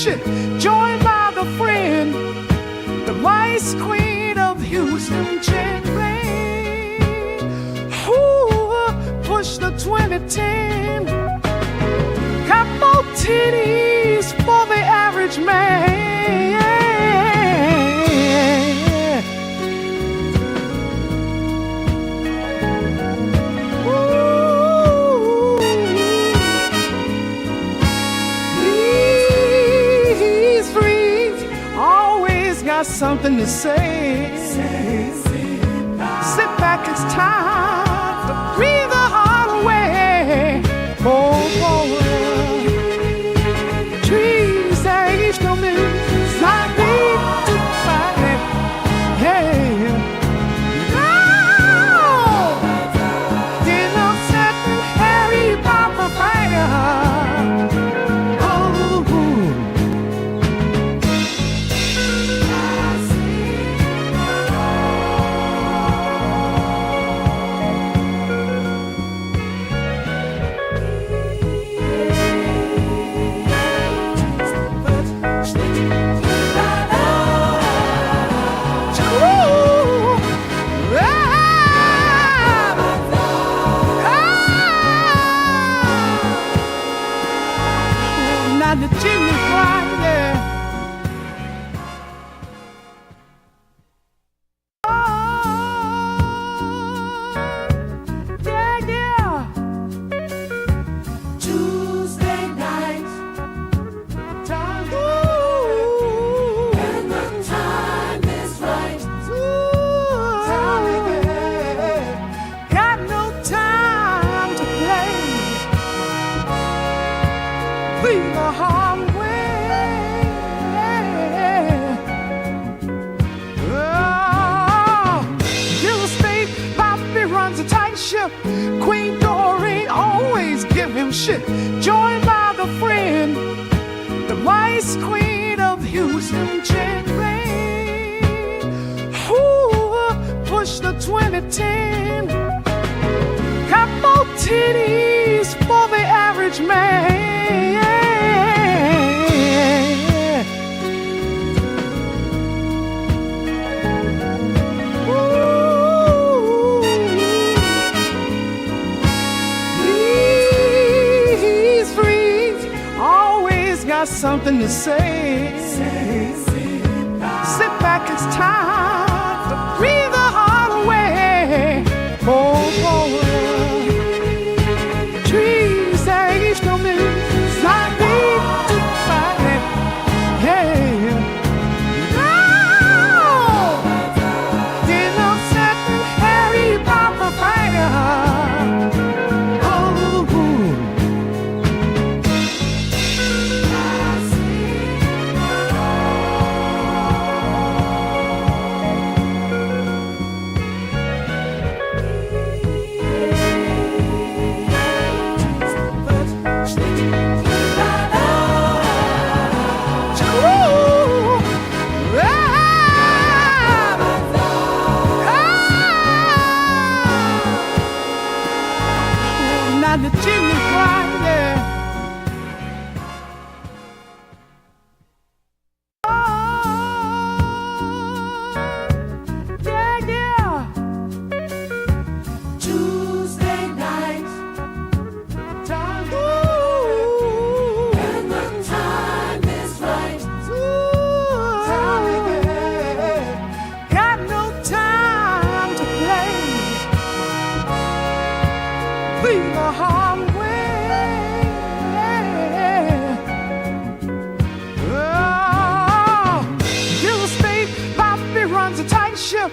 shit. Joined by the friend, the vice queen of Houston, J-Ray, who pushed the 2010. Got more titties for the average man. He's free, always got something to say. Sit back, it's time to breathe the heart away. Oh, trees that each no means not big to fight. Hey, no, did no certain Harry Papa fire. The chimney crying, yeah. Oh, yeah, yeah. Tuesday night, time, ooh, and the time is right. Ooh, time, yeah. Got no time to play. Leave the Hardway. Oh, Hill State, Bobby runs a tight ship. Queen Dorene always give him shit. Joined by the friend, the vice queen of Houston, J-Ray, who pushed the 2010. Got more titties for the average man. He's free, always got something to say. Sit back, it's time to breathe the heart away. Oh, trees that each no means not big to fight. Hey, no, did no certain Harry Papa fire. The chimney crying, yeah. Oh, yeah, yeah. Tuesday night, time, ooh, and the time is right. Ooh, time, yeah. Got no time to play. Leave the Hardway. Oh, Hill State, Bobby runs a tight ship.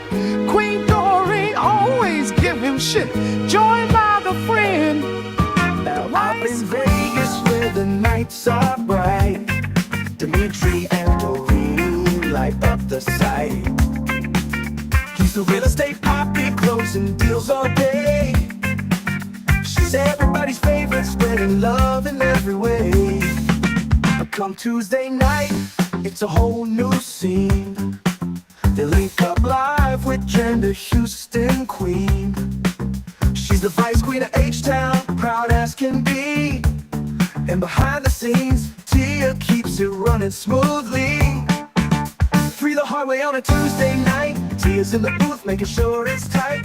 Queen Dorene always give him shit. Joined by the friend. Now up in Vegas where the nights are bright, Dimitri and Dorene light up the site. He's the real estate poppy, closing deals all day. She's everybody's favorite, spreading love in every way. But come Tuesday night, it's a whole new scene. They link up live with Gender Houston Queen. She's the vice queen of H-Town, proud as can be. And behind the scenes, Tia keeps keeps it running smoothly. Free the Hardway on a Tuesday night. Tears in the booth, making sure it's tight.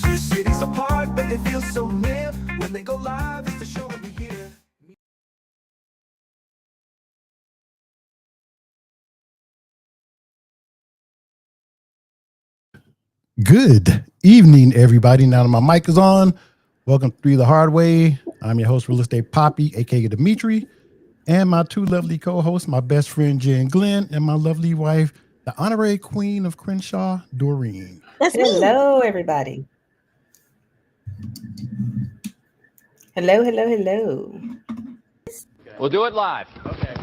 Two cities apart, but they feel so near. When they go live, it's the show of the year. Good evening, everybody. Now that my mic is on, welcome to the Hardway. I'm your host, Real Estate Poppy, aka Dimitri, and my two lovely co-hosts, my best friend Jen Glenn, and my lovely wife, the honorary queen of Crenshaw, Dorene. Hello, everybody. Hello. We'll do it live. Okay.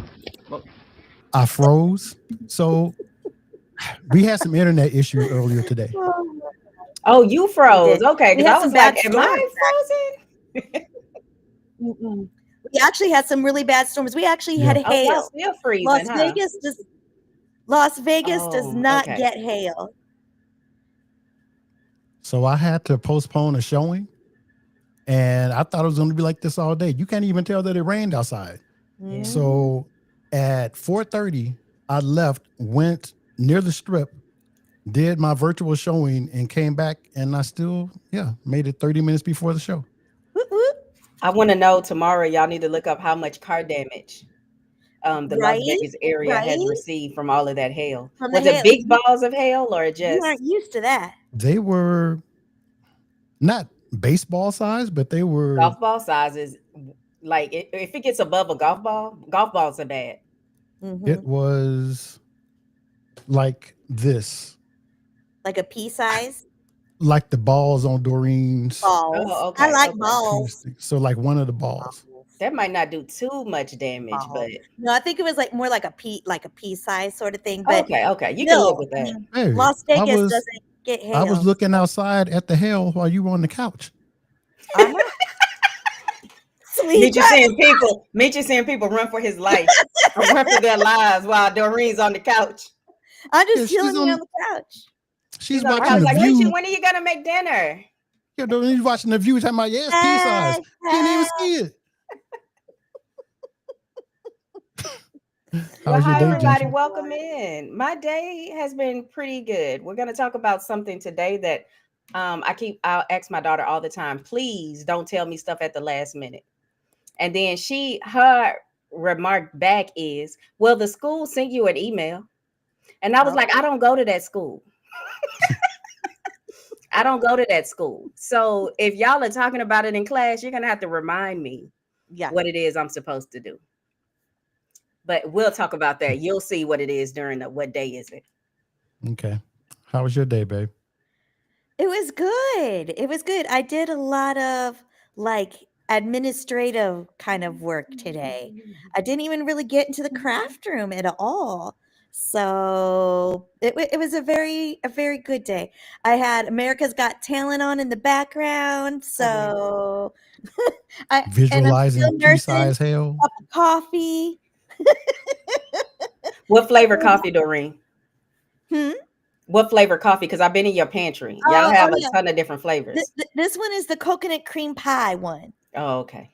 I froze. So we had some internet issues earlier today. Oh, you froze. Okay, We because had I was some bad like, am I frozen? Mm-mm. We actually had some really bad storms. We actually had Oh, y'all hail. still freezing, Las huh? Vegas does Oh, not okay. get hail. So I had to postpone a showing, and I thought it was going to be like this all day. You can't even tell that it rained outside. Mhm. So at 4:30, I left, went near the strip, did my virtual showing, and came back, and I still, made it 30 minutes before the show. Whoop, whoop. I want to know tomorrow. Y'all need to look up how much car damage the Las Vegas area has right. received from all of that hail. From the Was it hail. big balls of hail or You just aren't used to that. They were not baseball size, but they were golf ball sizes? Like if it gets above a golf balls are bad. Mhm. It was like this, Like a pea size like the balls on Dorene's. balls. Oh, okay, I like okay. balls. So like one of the balls. That might not do too much damage, but No, I think it was like more like a pea size sort of thing. But okay. You can live no, with I that. mean, Hey, Las I Vegas was doesn't get hail. I was looking outside at the hail while you were on the couch. I know. Meet you seeing people run for his life, or run for their lives while Dorene's on the couch. I'm just Yeah, she's chilling here on the couch. She's on the watching couch the like, view. when are you gonna make dinner? Yeah, Dorene's watching the view. Talking about pea size. Can't even see it. Well, How's your hi day, everybody, Jensen? welcome in. My day has been pretty good. We're gonna talk about something today that I'll ask my daughter all the time, please don't tell me stuff at the last minute. And then her remark back is, well, the school sent you an email. And I was like, I don't go to that school. I don't go to that school. So if y'all are talking about it in class, you're gonna have to remind me what it is I'm supposed to do. But we'll talk about that. You'll see what it is during what day is it. Okay. How was your day, babe? It was good. It was good. I did a lot of like administrative kind of work today. I didn't even really get into the craft room at all. So it was a very good day. I had America's Got Talent on in the background. So and I'm Visualizing still pea nursing size hail. a cup of coffee. What flavor coffee, Dorene? Hmm? What flavor coffee? Because I've been in your pantry. Y'all have a ton of different flavors. This one is the coconut cream pie one. Oh, okay.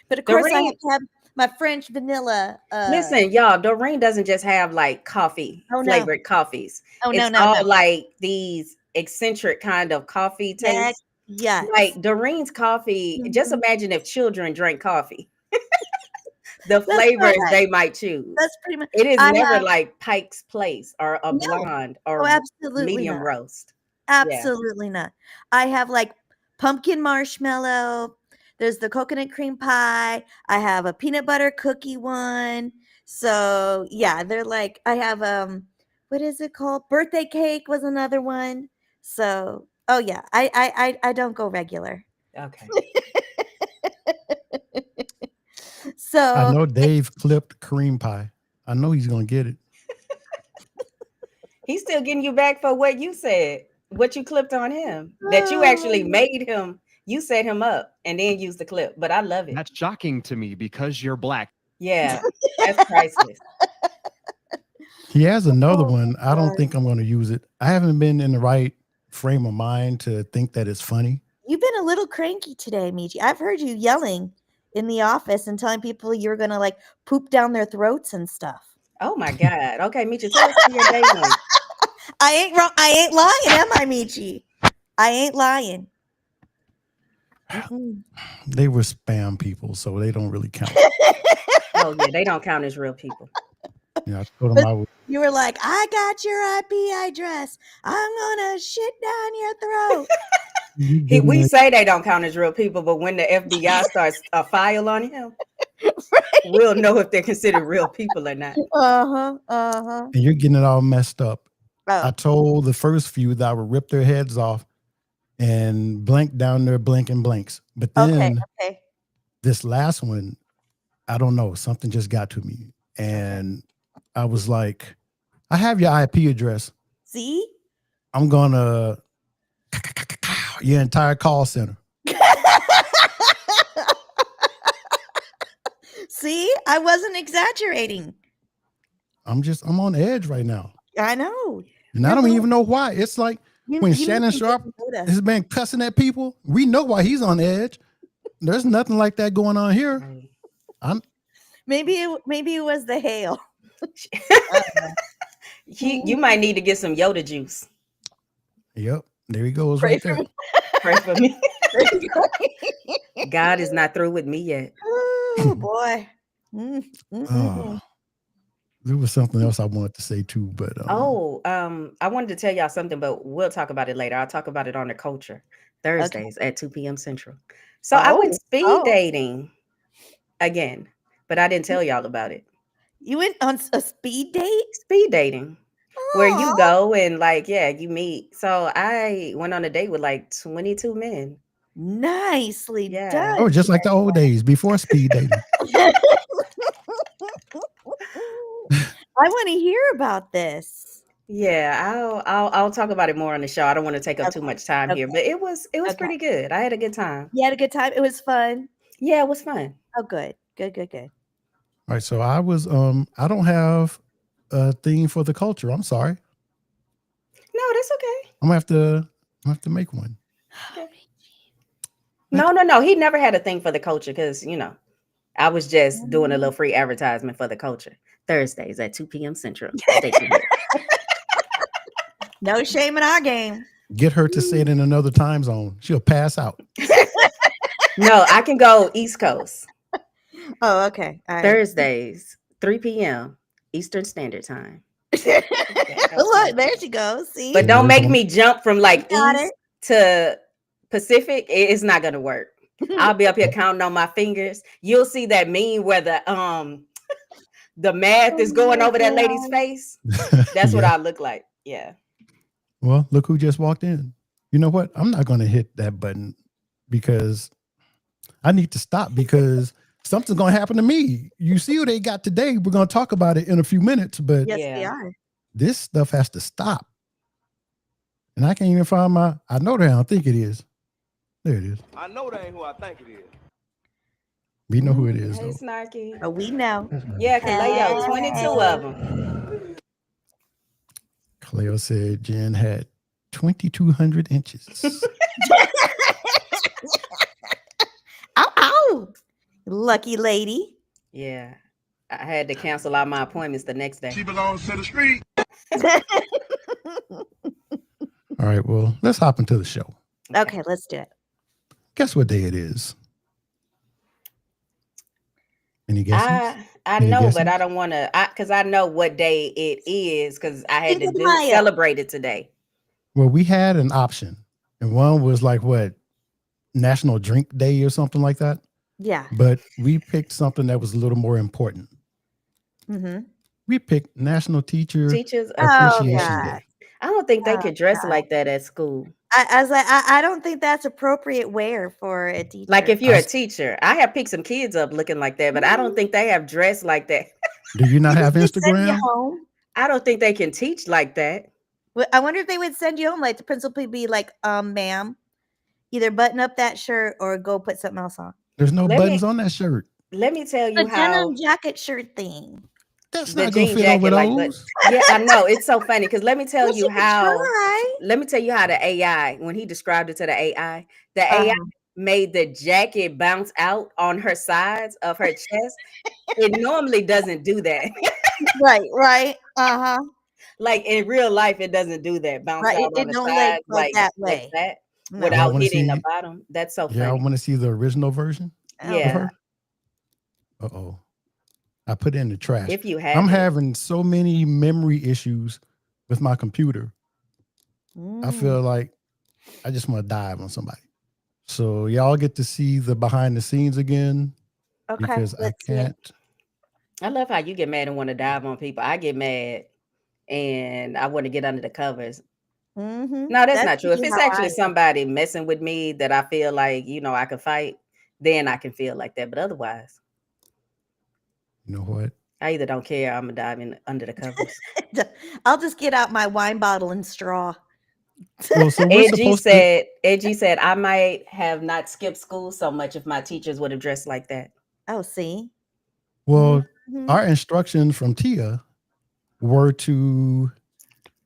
But of course, I Dorene, have to have my French vanilla. listen, y'all, Dorene doesn't just have like coffee, flavored coffees. Oh, it's no. all like these eccentric kind of coffee tastes. Yeah. Like Dorene's coffee, just imagine if children drank coffee. The That's flavors right. they might choose. That's pretty much. It is never like Pike's Place or a No. blonde or absolutely medium not. roast. Absolutely not. I have like pumpkin marshmallow. There's the coconut cream pie. I have a peanut butter cookie one. So yeah, they're like, I have what is it called? Birthday cake was another one. So yeah, I don't go regular. Okay. So I know Dave clipped cream pie. I know he's gonna get it. He's still getting you back for what you said, what you clipped on him, that you actually made him. You set him up and then used the clip. But I love it. That's shocking to me because you're black. Yeah, that's priceless. He has another one. I don't think I'm going to use it. I haven't been in the right frame of mind to think that it's funny. You've been a little cranky today, Michi. I've heard you yelling in the office and telling people you were going to like poop down their throats and stuff. Oh my God. Okay, Michi, tell us how your day went. I ain't wrong. I ain't lying, am I, Michi? I ain't lying. Mm-mm. They were spam people, so they don't really count. Oh yeah, they don't count as real people. I told them But I would. you were like, I got your IP address. I'm gonna shit down your throat. You give We me say they don't count as real people, but when the FBI starts a file on him, we'll know if they're considered real people or not. and you're getting it all messed up. I Oh, told the first few that I would rip their heads off and blank down their blinking blanks. But okay, then okay. this last one, I don't know, something just got to me. And I was like, I have your IP address. See? I'm gonna your entire call center. See, I wasn't exaggerating. I'm on edge right now. I know. And I don't even know why. It's like when Shannon Sharp has been cussing at people, we know why he's on edge. There's nothing like that going on here. Maybe it was the hail. You might need to get some Yoda juice. Yep. There he goes Pray right for there. me. Pray for me. God is not through with me yet. Oh boy. There was something else I wanted to say too, but I wanted to tell y'all something, but we'll talk about it later. I'll talk about it on the culture Thursdays at 2 p.m. Central. So I went speed dating again, but I didn't tell y'all about it. You went on a speed date? Speed dating. Where you go and you meet. So I went on a date with like 22 men. Nicely done. Oh, just like the old days before speed dating. I want to hear about this. Yeah, I'll talk about it more on the show. I don't want to take up too much time here, but it was pretty good. I had a good time. You had a good time? It was fun? Yeah, it was fun. Oh, good. Good. All right, so I was I don't have a theme for the culture. I'm sorry. No, that's okay. I'm gonna have to make one. Okay. No. He never had a thing for the culture because I was just doing a little free advertisement for the culture. Thursdays at 2 p.m. Central. Stay tuned. No shame in our game. Get her to say it in another time zone. She'll pass out. No, I can go East Coast. Oh, okay. All right. Thursdays, 3 p.m. Eastern Standard Time. Look, there she goes. See? But don't make me jump from East to Pacific. It's not gonna work. I'll be up here counting on my fingers. You'll see that meme where the math is going over that lady's face. That's what I look like. Yeah. Well, look who just walked in. You know what? I'm not going to hit that button because I need to stop because something's going to happen to me. You see what they got today. We're going to talk about it in a few minutes, but yes, we are. This stuff has to stop. And I can't even find I know that I don't think it is. There it is. I know that ain't who I think it is. We know who it is. Hey, Snarky. Oh, we know. Yeah, Kaleo, 22 of them. Kaleo said Jen had 2,200 inches. Ow. Lucky lady. Yeah. I had to cancel out my appointments the next day. She belongs to the street. All right, well, let's hop into the show. Okay, let's do it. Guess what day it is? Any guesses? I know, but I don't want to, because I know what day it is, because I had to celebrate it today. Well, we had an option, and one was like what, National Drink Day or something like that. Yeah. But we picked something that was a little more important. Mm-hmm. We picked National Teachers Appreciation Day. I don't think they could dress like that at school. I was like, I don't think that's appropriate wear for a teacher. Like if you're a teacher, I have picked some kids up looking like that, but I don't think they have dressed like that. Do you not have Instagram? Home? I don't think they can teach like that. Well, I wonder if they would send you home, like the principal would be like, ma'am, either button up that shirt or go put something else on. There's no buttons on that shirt. Let me tell you the denim jacket shirt thing. That's not gonna fit over those. Yeah, I know. It's so funny because let me tell you how. Let me tell you how the AI, when he described it to the AI, AI made the jacket bounce out on her sides of her chest. It normally doesn't do that. Right. Uh-huh. Like in real life, it doesn't do that. Bounce Right. out on It the don't side go that like way. that No. Y'all without want to hitting the see? bottom. That's so Y'all funny. want to see the original version Oh, of Yeah, her? Uh-oh. I put it in the trash. if you I'm have it. having so many memory issues with my computer. I mm. feel like I just want to dive on somebody. So y'all get to see the behind the scenes again Okay. because I Let's see it. can't. I love how you get mad and want to dive on people. I get mad and I want to get under the covers. Mm-hmm. No, that's That's not true. If usually it's how I actually somebody messing with me that I feel like, I can fight, then I can feel like that. But otherwise, You know what? I either don't care or I'm going to dive in under the covers. I'll just get out my wine bottle and straw. Well, so we're AG supposed to. said, AG said, I might have not skipped school so much if my teachers would have dressed like that. Oh, see? Well, Mhm. our instructions from Tia were to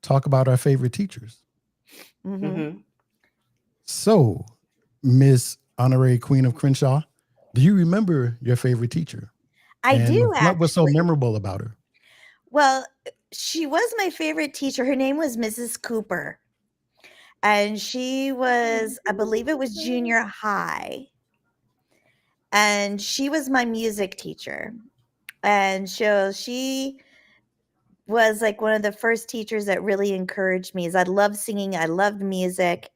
talk about our favorite teachers. Mhm. Hmm. So, Miss Honorary Queen of Crenshaw, do you remember your favorite teacher? I And do what was so actually. memorable about her? Well, she was my favorite teacher. Her name was Mrs. Cooper. And she was, I believe it was junior high. And she was my music teacher. And so she was like one of the first teachers that really encouraged me. Is I loved singing, I loved music.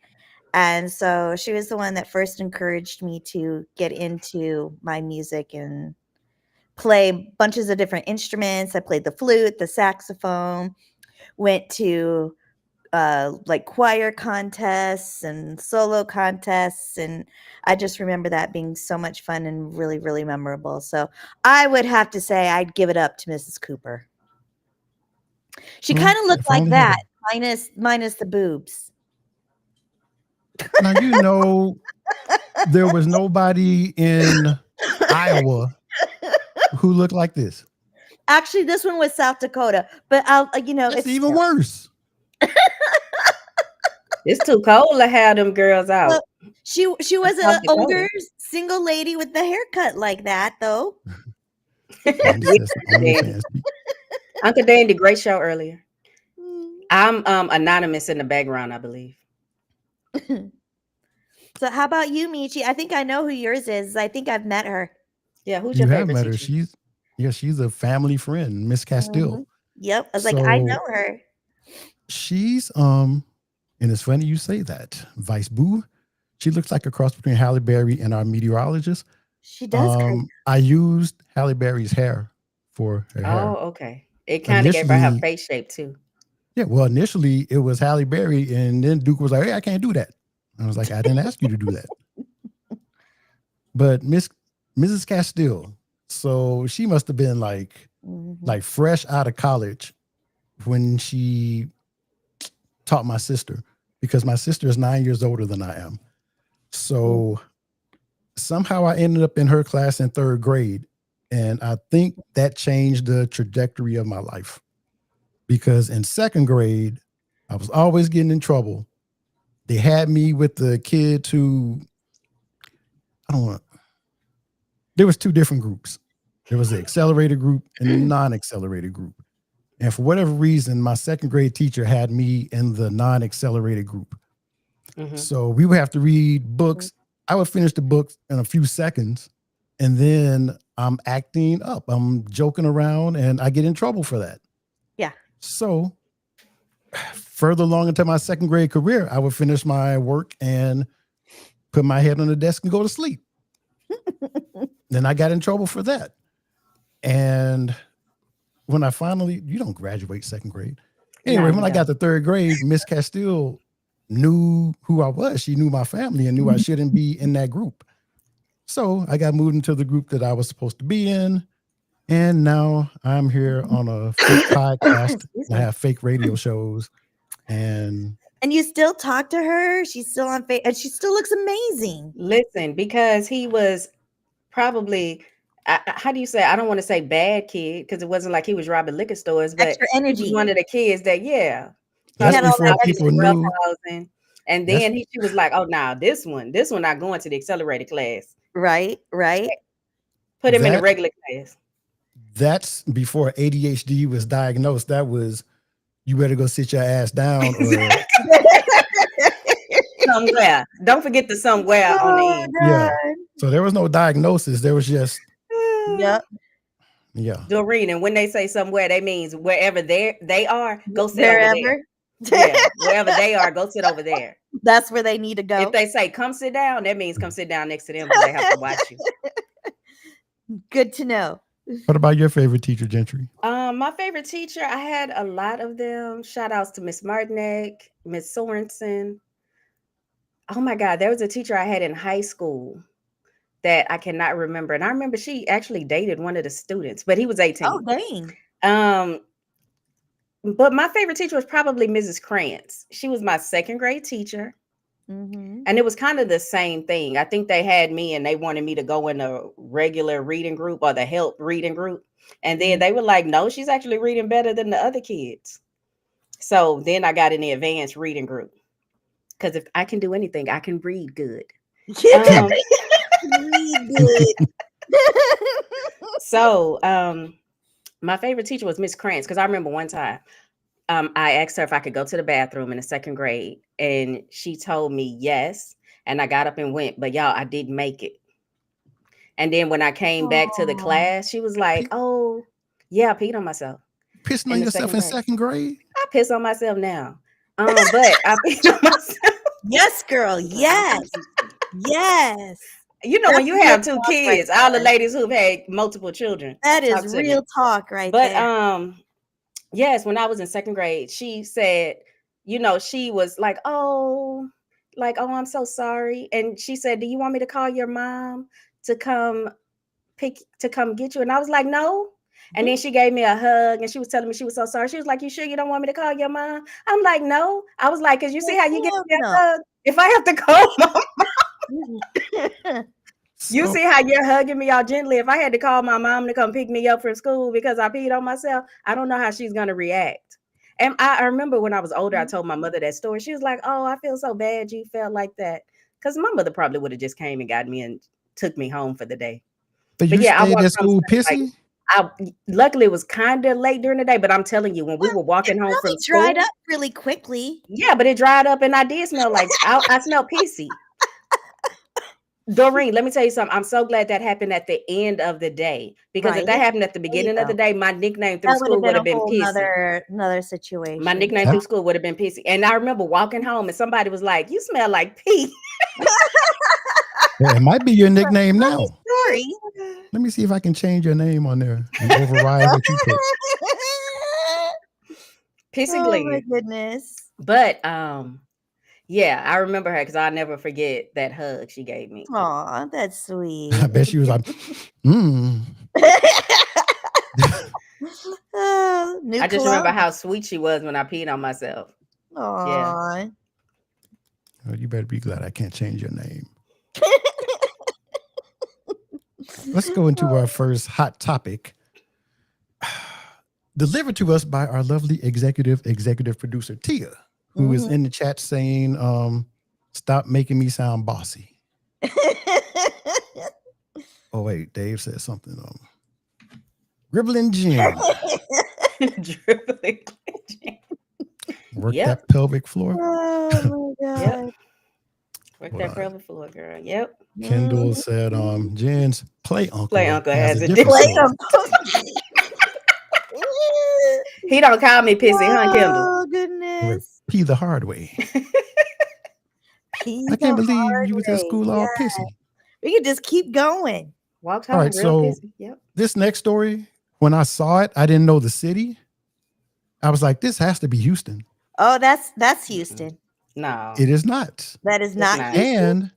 And so she was the one that first encouraged me to get into my music and play bunches of different instruments. I played the flute, the saxophone, went to like choir contests and solo contests. And I just remember that being so much fun and really, really memorable. So I would have to say I'd give it up to Mrs. Cooper. She Well, kind of looked if I like only had that, a. minus the boobs. Now, there was nobody in Iowa who looked like this. Actually, this one was South Dakota, but I'll, That's it's even still. worse. It's too cold to have them girls out. Well, she was South an Dakota. older single lady with the haircut like that, though. Dandy says OnlyFans. Uncle Dan did a great show earlier. Mm. I'm anonymous in the background, I believe. So how about you, Michi? I think I know who yours is. I think I've met her. Yeah, who's You your have favorite met her. teacher? She's a family friend, Miss Castile. Mhm. Yep. I was like, I So know her. she's and it's funny you say that. Vice Boo. She looks like a cross between Halle Berry and our meteorologist. She does. I used Halle Berry's hair for her Oh, hair. okay. It kind of gave her Initially, face shape too. yeah, well, initially it was Halle Berry, and then Duke was like, "Hey, I can't do that." I was like, "I didn't ask you to do that." But Mrs. Castile, so she must have been like Mhm. fresh out of college when she taught my sister, because my sister is 9 years older than I am. So somehow I ended up in her class in third grade. And I think that changed the trajectory of my life, because in second grade, I was always getting in trouble. They had me with the kids who, I don't want, there was two different groups. There was the accelerated group and the non-accelerated group. And for whatever reason, my second grade teacher had me in the non-accelerated group. Mhm. So we would have to read books. I would finish the books in a few seconds, and then I'm acting up. I'm joking around, and I get in trouble for that. Yeah. So further along into my second grade career, I would finish my work and put my head on the desk and go to sleep. Then I got in trouble for that. And when I finally, you don't graduate second grade. Anyway, No, when you I got don't. to third grade, Miss Castile knew who I was. She knew my family and knew I shouldn't be in that group. So I got moved into the group that I was supposed to be in. And now I'm here on a fake podcast. Excuse I me. have fake radio shows. And And you still talk to her? She's still on Facebook, and she still looks amazing. Listen, because he was probably, how do you say? I don't want to say bad kid because it wasn't like he was robbing liquor stores, but Extra he was energy. one of the kids that, that's had all before that probably people energy. knew. roughhousing. And That's then she was like, "Oh, now this one not going to the accelerated class. Right. Put him in the that regular class." that's before ADHD was diagnosed. That was, you better go sit your ass down, or Somewhere. Don't forget the somewhere on the Oh, end. yeah. God. So there was no diagnosis. There was just, Yep. yeah. Dorene, and when they say somewhere, they means wherever they are, go sit over there. Wherever. Yeah, wherever they are, go sit over there. That's where they need to go. If they say come sit down, that means come sit down next to them because they have to watch you. Good to know. What about your favorite teacher, Gentry? My favorite teacher, I had a lot of them. Shout outs to Miss Martinek, Miss Sorensen. Oh my God, there was a teacher I had in high school that I cannot remember. And I remember she actually dated one of the students, but he was 18. Oh, dang. But my favorite teacher was probably Mrs. Krantz. She was my second grade teacher. Mm-hmm. And it was kind of the same thing. I think they had me and they wanted me to go in a regular reading group or the help reading group. And then they were like, no, she's actually reading better than the other kids. So then I got in the advanced reading group. Because if I can do anything, I can read good. Read good. So my favorite teacher was Miss Krantz, because I remember one time I asked her if I could go to the bathroom in the second grade, and she told me yes. And I got up and went, but y'all, I didn't make it. And then when I came back to the class, she was like, "Oh, yeah, I peed on myself." Pissing on yourself in second grade? I piss on myself now, but I peed on myself. Yes, girl. Yes. Yes. You know, That's when you have real two talk right kids, all the there. ladies who've had multiple children. That talk is to me. real talk right But there. yes, when I was in second grade, she said, you know, she was like, oh, I'm so sorry. And she said, do you want me to call your mom to come get you? And I was like, no. And then she gave me a hug and she was telling me she was so sorry. She was like, you sure you don't want me to call your mom? I'm like, no. I was like, because you see how you get me a hug? If I have to call mom, you see how you're hugging me all gently. If I had to call my mom to come pick me up from school because I peed on myself, I don't know how she's going to react. And I remember when I was older, I told my mother that story. She was like, oh, I feel so bad you felt like that. Because my mother probably would have just came and got me and took me home for the day. But you yeah, I stayed walked at school pissy? Luckily, it was kind of late during the day, but I'm telling you, when we were walking home from school, dried up really quickly. Yeah, but it dried up, and I did smell like I smelled pissy. Dorene, let me tell you something. I'm so glad that happened at the end of the day, because if that happened at the beginning of the day, my nickname through school would have been pissy. Another situation. My nickname through school would have been pissy. And I remember walking home, and somebody was like, "You smell like pee." Yeah, it might be your nickname now. Sorry. Let me see if I can change your name on there and override what you put. Pissy Oh Glee. my goodness. But yeah, I remember her because I'll never forget that hug she gave me. Aw, that's sweet. I bet she was like, I just remember how sweet she was when I peed on myself. Aww. Yeah. Oh, you better be glad I can't change your name. Let's go into our first hot topic. Delivered to us by our lovely executive producer, Tia, who is in the chat saying, stop making me sound bossy. Oh, wait, Dave said something. Dribbling gin. Dribbling gin. Work that pelvic floor. Oh my God. Yep. Work that pelvic floor, girl. Yep. Kendall said, Jen's play uncle. Play uncle has a different play story. uncle. He don't call me pissy, huh, Kendall? Oh goodness. Pee the hard way. I can't believe you was at school all pissy. We could just keep going. Walked home all right, real so pissy. Yep. This next story, when I saw it, I didn't know the city. I was like, this has to be Houston. Oh, that's Houston. No. It is not. That is not Houston. And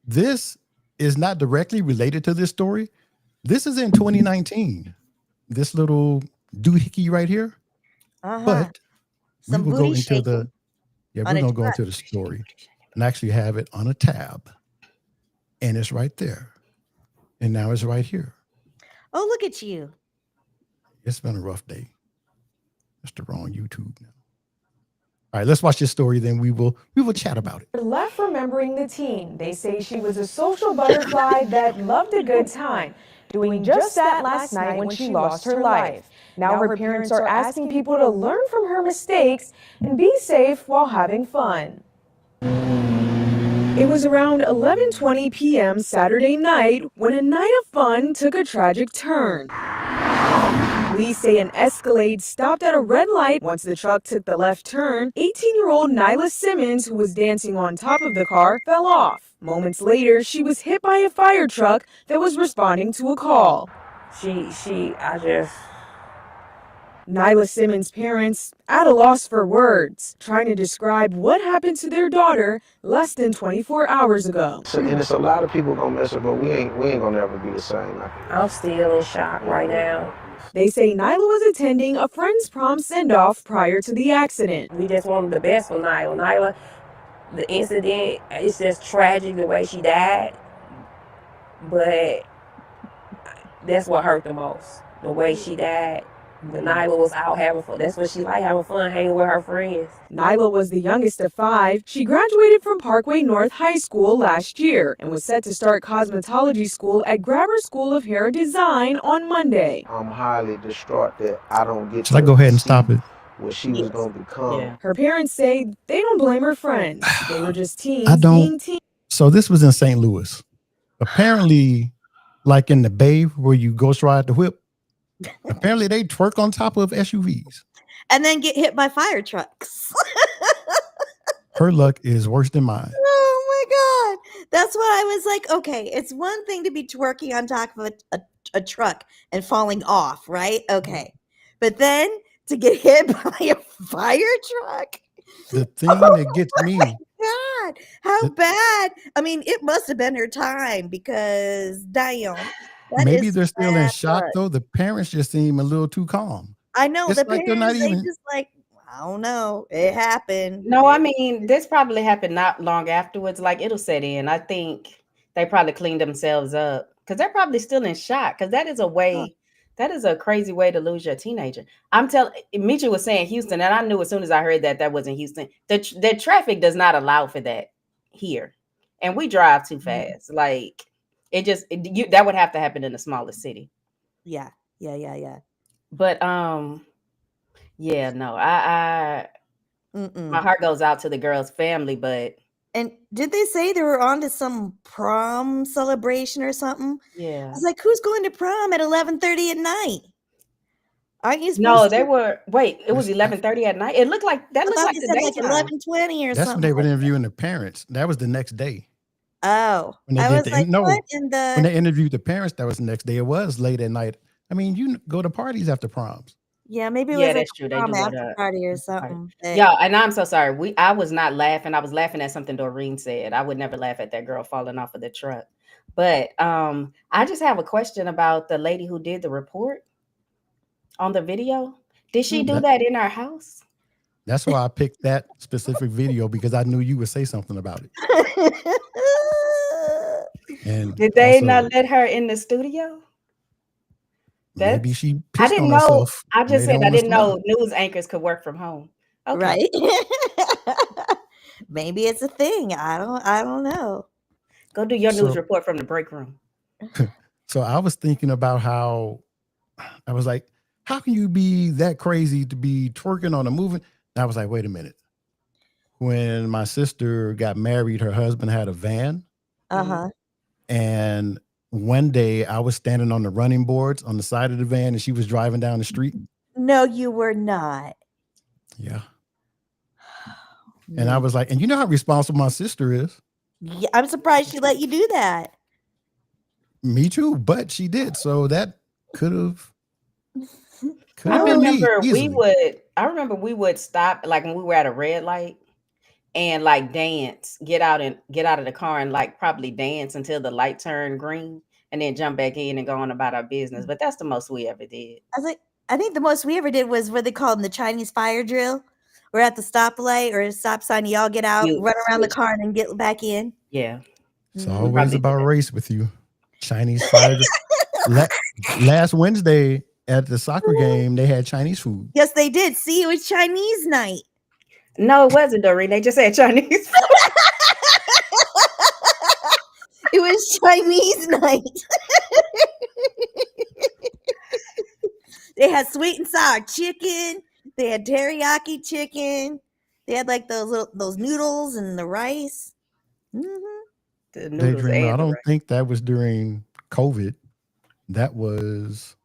this is not directly related to this story. This is in 2019. This little doohickey right here. But some we will go into the we're on a gonna go truck. into the story and actually have it on a tab. And it's right there. And now it's right here. Oh, look at you. It's been a rough day. It's the wrong YouTube now. All right, let's watch this story, then we will chat about it. Left remembering the teen. They say she was a social butterfly that loved a good time. doing just that last night when she lost her life. Now her parents are asking people to learn from her mistakes and be safe while having fun. It was around 11:20 p.m. Saturday night when a night of fun took a tragic turn. Police say an Escalade stopped at a red light once the truck took the left turn. 18-year-old Nyla Simmons, who was dancing on top of the car, fell off. Moments later, she was hit by a fire truck that was responding to a call. Nyla Simmons' parents at a loss for words, trying to describe what happened to their daughter less than 24 hours ago. And it's a lot of people gonna mess up, but we ain't gonna ever be the same. I'm still in shock right now. They say Nyla was attending a friend's prom send-off prior to the accident. We just wanted the best for Nyla. Nyla, the incident, it's just tragic the way she died, but that's what hurt the most, the way she died. But Nyla was out having fun. That's what she liked, having fun, hanging with her friends. Nyla was the youngest of 5. She graduated from Parkway North High School last year and was set to start cosmetology school at Grabber School of Hair Design on Monday. I'm highly distraught that I don't get Should I go ahead and stop it? what she was gonna become. Yeah. Her parents say they don't blame her friends. They were just teens I don't- being teens. So this was in St. Louis. Apparently, like in the Bay where you ghost ride the whip, apparently they twerk on top of SUVs. And then get hit by fire trucks. Her luck is worse than mine. Oh my God. That's why I was like, okay, it's one thing to be twerking on top of a truck and falling off, right? Okay. But then to get hit by a fire truck. The thing that gets me, God, how bad. I mean, it must have been her time because damn. that maybe is they're still in bad shock luck. though. The parents just seem a little too calm. I know It's the like they're parents, not they even- just like, I don't know. It happened. No, I mean, this probably happened not long afterwards. Like, it'll set in. I think they probably cleaned themselves up because they're probably still in shock because that is a way, that is a crazy way to lose your teenager. I'm telling, Mitchell was saying Houston, and I knew as soon as I heard that wasn't Houston. The traffic does not allow for that here. And we drive too fast. Like, that would have to happen in a smaller city. Yeah. But yeah, no, I my heart goes out to the girl's family, but And did they say they were on to some prom celebration or something? I yeah. was like, who's going to prom at 11:30 at night? Aren't you No, supposed they to? were it was 11:30 at night. It looked like I looked thought like they the said like daytime. 11:20 or That's when something. they were like that. interviewing the parents. That was the next day. Oh, When they I did was the like, no, what in when the? they interviewed the parents, that was the next day. It was late at night. I mean, you go to parties after proms. Yeah, maybe it Yeah, was like that's true. a They prom do go after to party or party. something. but- Yeah, and I'm so sorry. I was not laughing. I was laughing at something Dorene said. I would never laugh at that girl falling off of the truck. But I just have a question about the lady who did the report on the video. Did she do that in our house? That's why I picked that specific video because I knew you would say something about it. And Did they also, not let her in the studio? maybe That's she I pissed didn't on know. herself. I and just they said don't I want us didn't to know news anchors could work from home. Okay. Right? Maybe it's a thing. I don't know. Go do your news So- report from the break room. So I was thinking about how I was like, how can you be that crazy to be twerking on a movie? And I was like, wait a minute. When my sister got married, her husband had a van. Uh-huh. And one day I was standing on the running boards on the side of the van and she was driving down the street. No, you were not. Yeah. And I was like, and you know how responsible my sister is? Yeah, I'm surprised she let you do that. Me too, but she did. So that could have I been me remember easily. I remember we would stop like when we were at a red light and like dance, get out of the car and like probably dance until the light turned green and then jump back in and go on about our business. But that's the most we ever did. I was like, I think the most we ever did was what they called them, the Chinese fire drill. We're at the stoplight or a stop sign, y'all get out, You run around the switch. car, and then get back in. Yeah. It's Mhm. always probably about did that. race with you. Chinese fire. Last Wednesday at the soccer game, they had Chinese food. Yes, they did. See, it was Chinese night. No, it wasn't, Doreen. They just said Chinese. It was Chinese night. had sweet and sour chicken. They had teriyaki chicken. They had like those noodles and the rice. The noodles Daydreamer, I and the don't rice. think that was during COVID. That was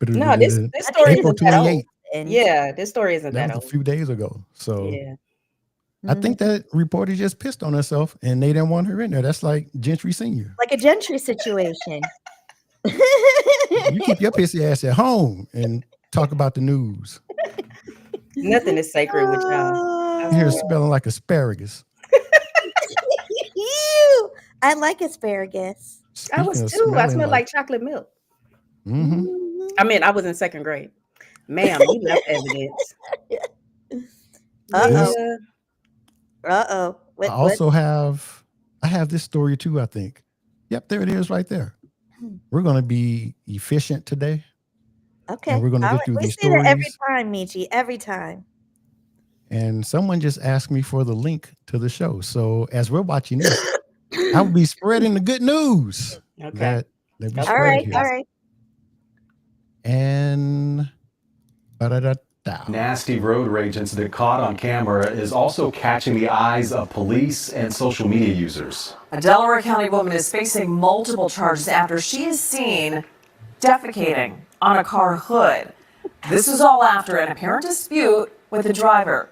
No, this story April isn't that old. 28th. Yeah, this story isn't That that was old. a few days ago. So Yeah. I think that reporter just pissed on herself and they didn't want her in there. That's like Gentry Senior. Like a Gentry situation. You keep your pissy ass at home and talk about the news. Nothing is sacred with y'all. You're smelling like asparagus. Ew, I like asparagus. I was too. I smelled like chocolate milk. I mean, I was in second grade. Ma'am, you left evidence. Uh-oh. Uh-oh. I have this story too, I think. Yep, there it is right there. We're going to be efficient today. Okay. And we're going to get through we these say that every stories. time, Michi. Every time. And someone just asked me for the link to the show. So as we're watching this, I will be spreading the good news. Okay. That we All spread right. here. All right. And nasty road rage incident caught on camera is also catching the eyes of police and social media users. A Delaware County woman is facing multiple charges after she is seen defecating on a car hood. This was all after an apparent dispute with the driver.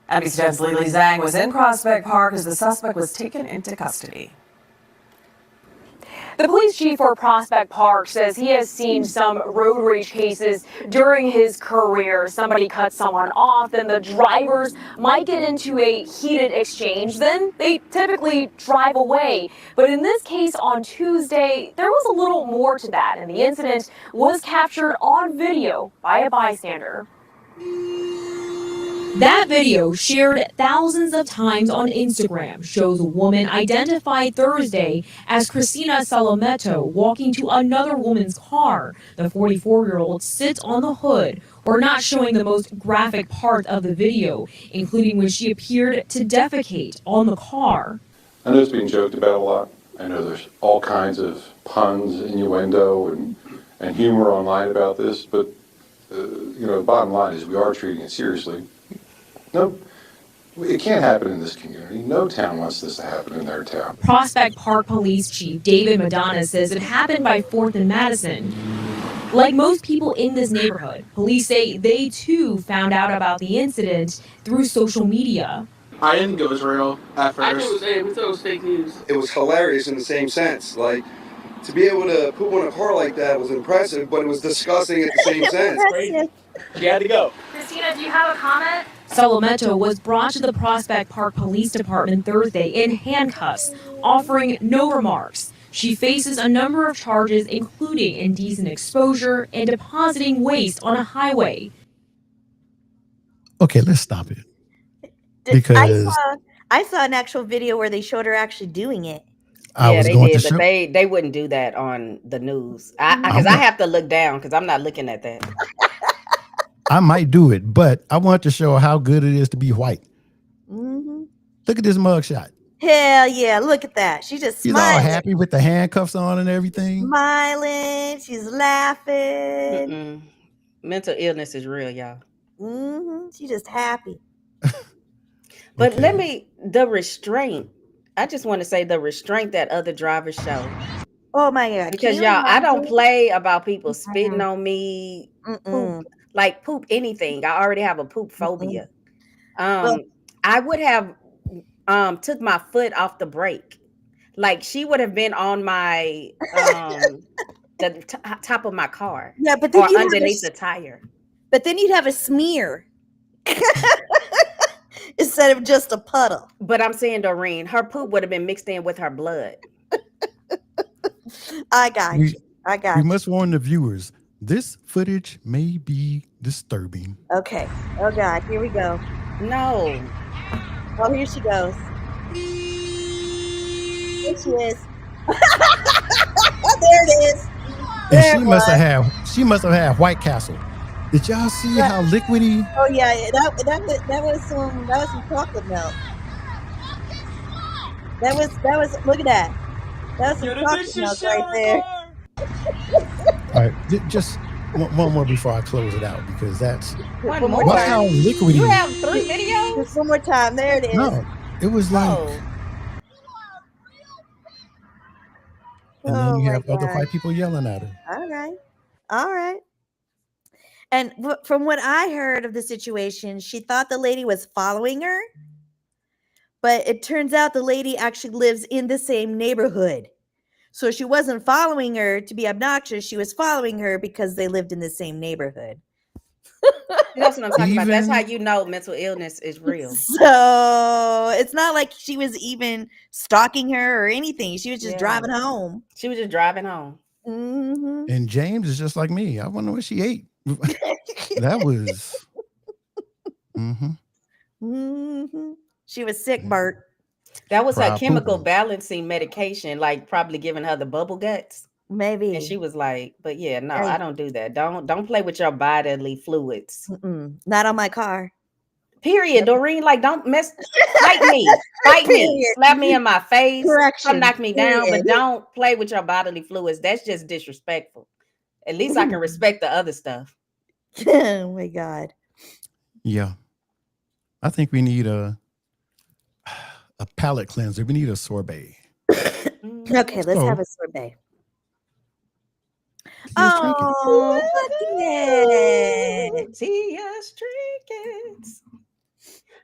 NBC10's Lily Zhang was in Prospect Park as the suspect was taken into custody. The police chief for Prospect Park says he has seen some road rage cases during his career. Somebody cuts someone off, then the drivers might get into a heated exchange. Then they typically drive away. But in this case on Tuesday, there was a little more to that, and the incident was captured on video by a bystander. That video, shared thousands of times on Instagram, shows a woman identified Thursday as Christina Salometo walking to another woman's car. The 44-year-old sits on the hood. We're not showing the most graphic part of the video, including when she appeared to defecate on the car. I know it's being joked about a lot. I know there's all kinds of puns, innuendo, and humor online about this, but the bottom line is we are treating it seriously. No, it can't happen in this community. No town wants this to happen in their town. Prospect Park Police Chief David Madonna says it happened by 4th and Madison. Like most people in this neighborhood, police say they too found out about the incident through social media. I didn't think it was real at first. We thought it was fake news. It was hilarious in the same sense. Like, to be able to poop on a car like that was impressive, but it was disgusting at the same sense. She had to go. Christina, do you have a comment? Salometo was brought to the Prospect Park Police Department Thursday in handcuffs, offering no remarks. She faces a number of charges, including indecent exposure and depositing waste on a highway. Okay, let's stop it. Because I saw an actual video where they showed her actually doing it. Yeah, they did, but they wouldn't do that on the news. Because I have to look down because I'm not looking at that. I might do it, but I want to show how good it is to be white. Look at this mugshot. Hell yeah, look at that. She's just She's smiling. all happy with the handcuffs on and everything. Smiling. She's laughing. Mental illness is real, y'all. She's just happy. But the restraint. I just want to say the restraint that other drivers show. Oh my God. Because y'all, I don't play about people spitting on me. Poop anything. I already have a poop phobia. I would have took my foot off the brake. Like she would have been on my the top of my car. Yeah, but then or underneath the tire. But then you'd have a smear. Instead of just a puddle. But I'm saying, Dorene, her poop would have been mixed in with her blood. I got you. We must warn the viewers. This footage may be disturbing. Okay. Oh God, here we go. No. Oh, here she goes. Here she is. There it is. And she must have had White Castle. Did y'all see how liquidy? Oh yeah, that was some chocolate milk. That was look at that. That was some chocolate milk right there. All right, just one more before I close it out because that's One One more more. watch how time. liquidy. You have 3 videos? Just one more time. There it is. No, it was like, Oh, and then Oh you my have other God. white people yelling at her. All right. All right. And from what I heard of the situation, she thought the lady was following her, but it turns out the lady actually lives in the same neighborhood. So she wasn't following her to be obnoxious. She was following her because they lived in the same neighborhood. that's what I'm talking about. That's how Even you know mental illness is real. So it's not like she was even stalking her or anything. She was just Yeah. driving home. She was just driving home. Mm-hmm. and James is just like me. I wonder what she ate. That was. Mm-hmm. Mm-hmm. She was sick, Bert. That was her Proud chemical pooper. balancing medication, like probably giving her the bubble guts. Maybe. And she was like, but yeah, no, Hey. I don't do that. Don't play with your bodily fluids. Not on my car. Period. Dorene, like, don't mess. Fight me. Fight me. Period. Slap me in my face. Correction. Come knock me down. But Period. don't play with your bodily fluids. That's just disrespectful. At least I can respect the other stuff. Oh my God. Yeah, I think we need a palate cleanser. We need a sorbet. Okay, let's have a sorbet. Tia's trinkets. Oh, look at it. Tia's trinkets.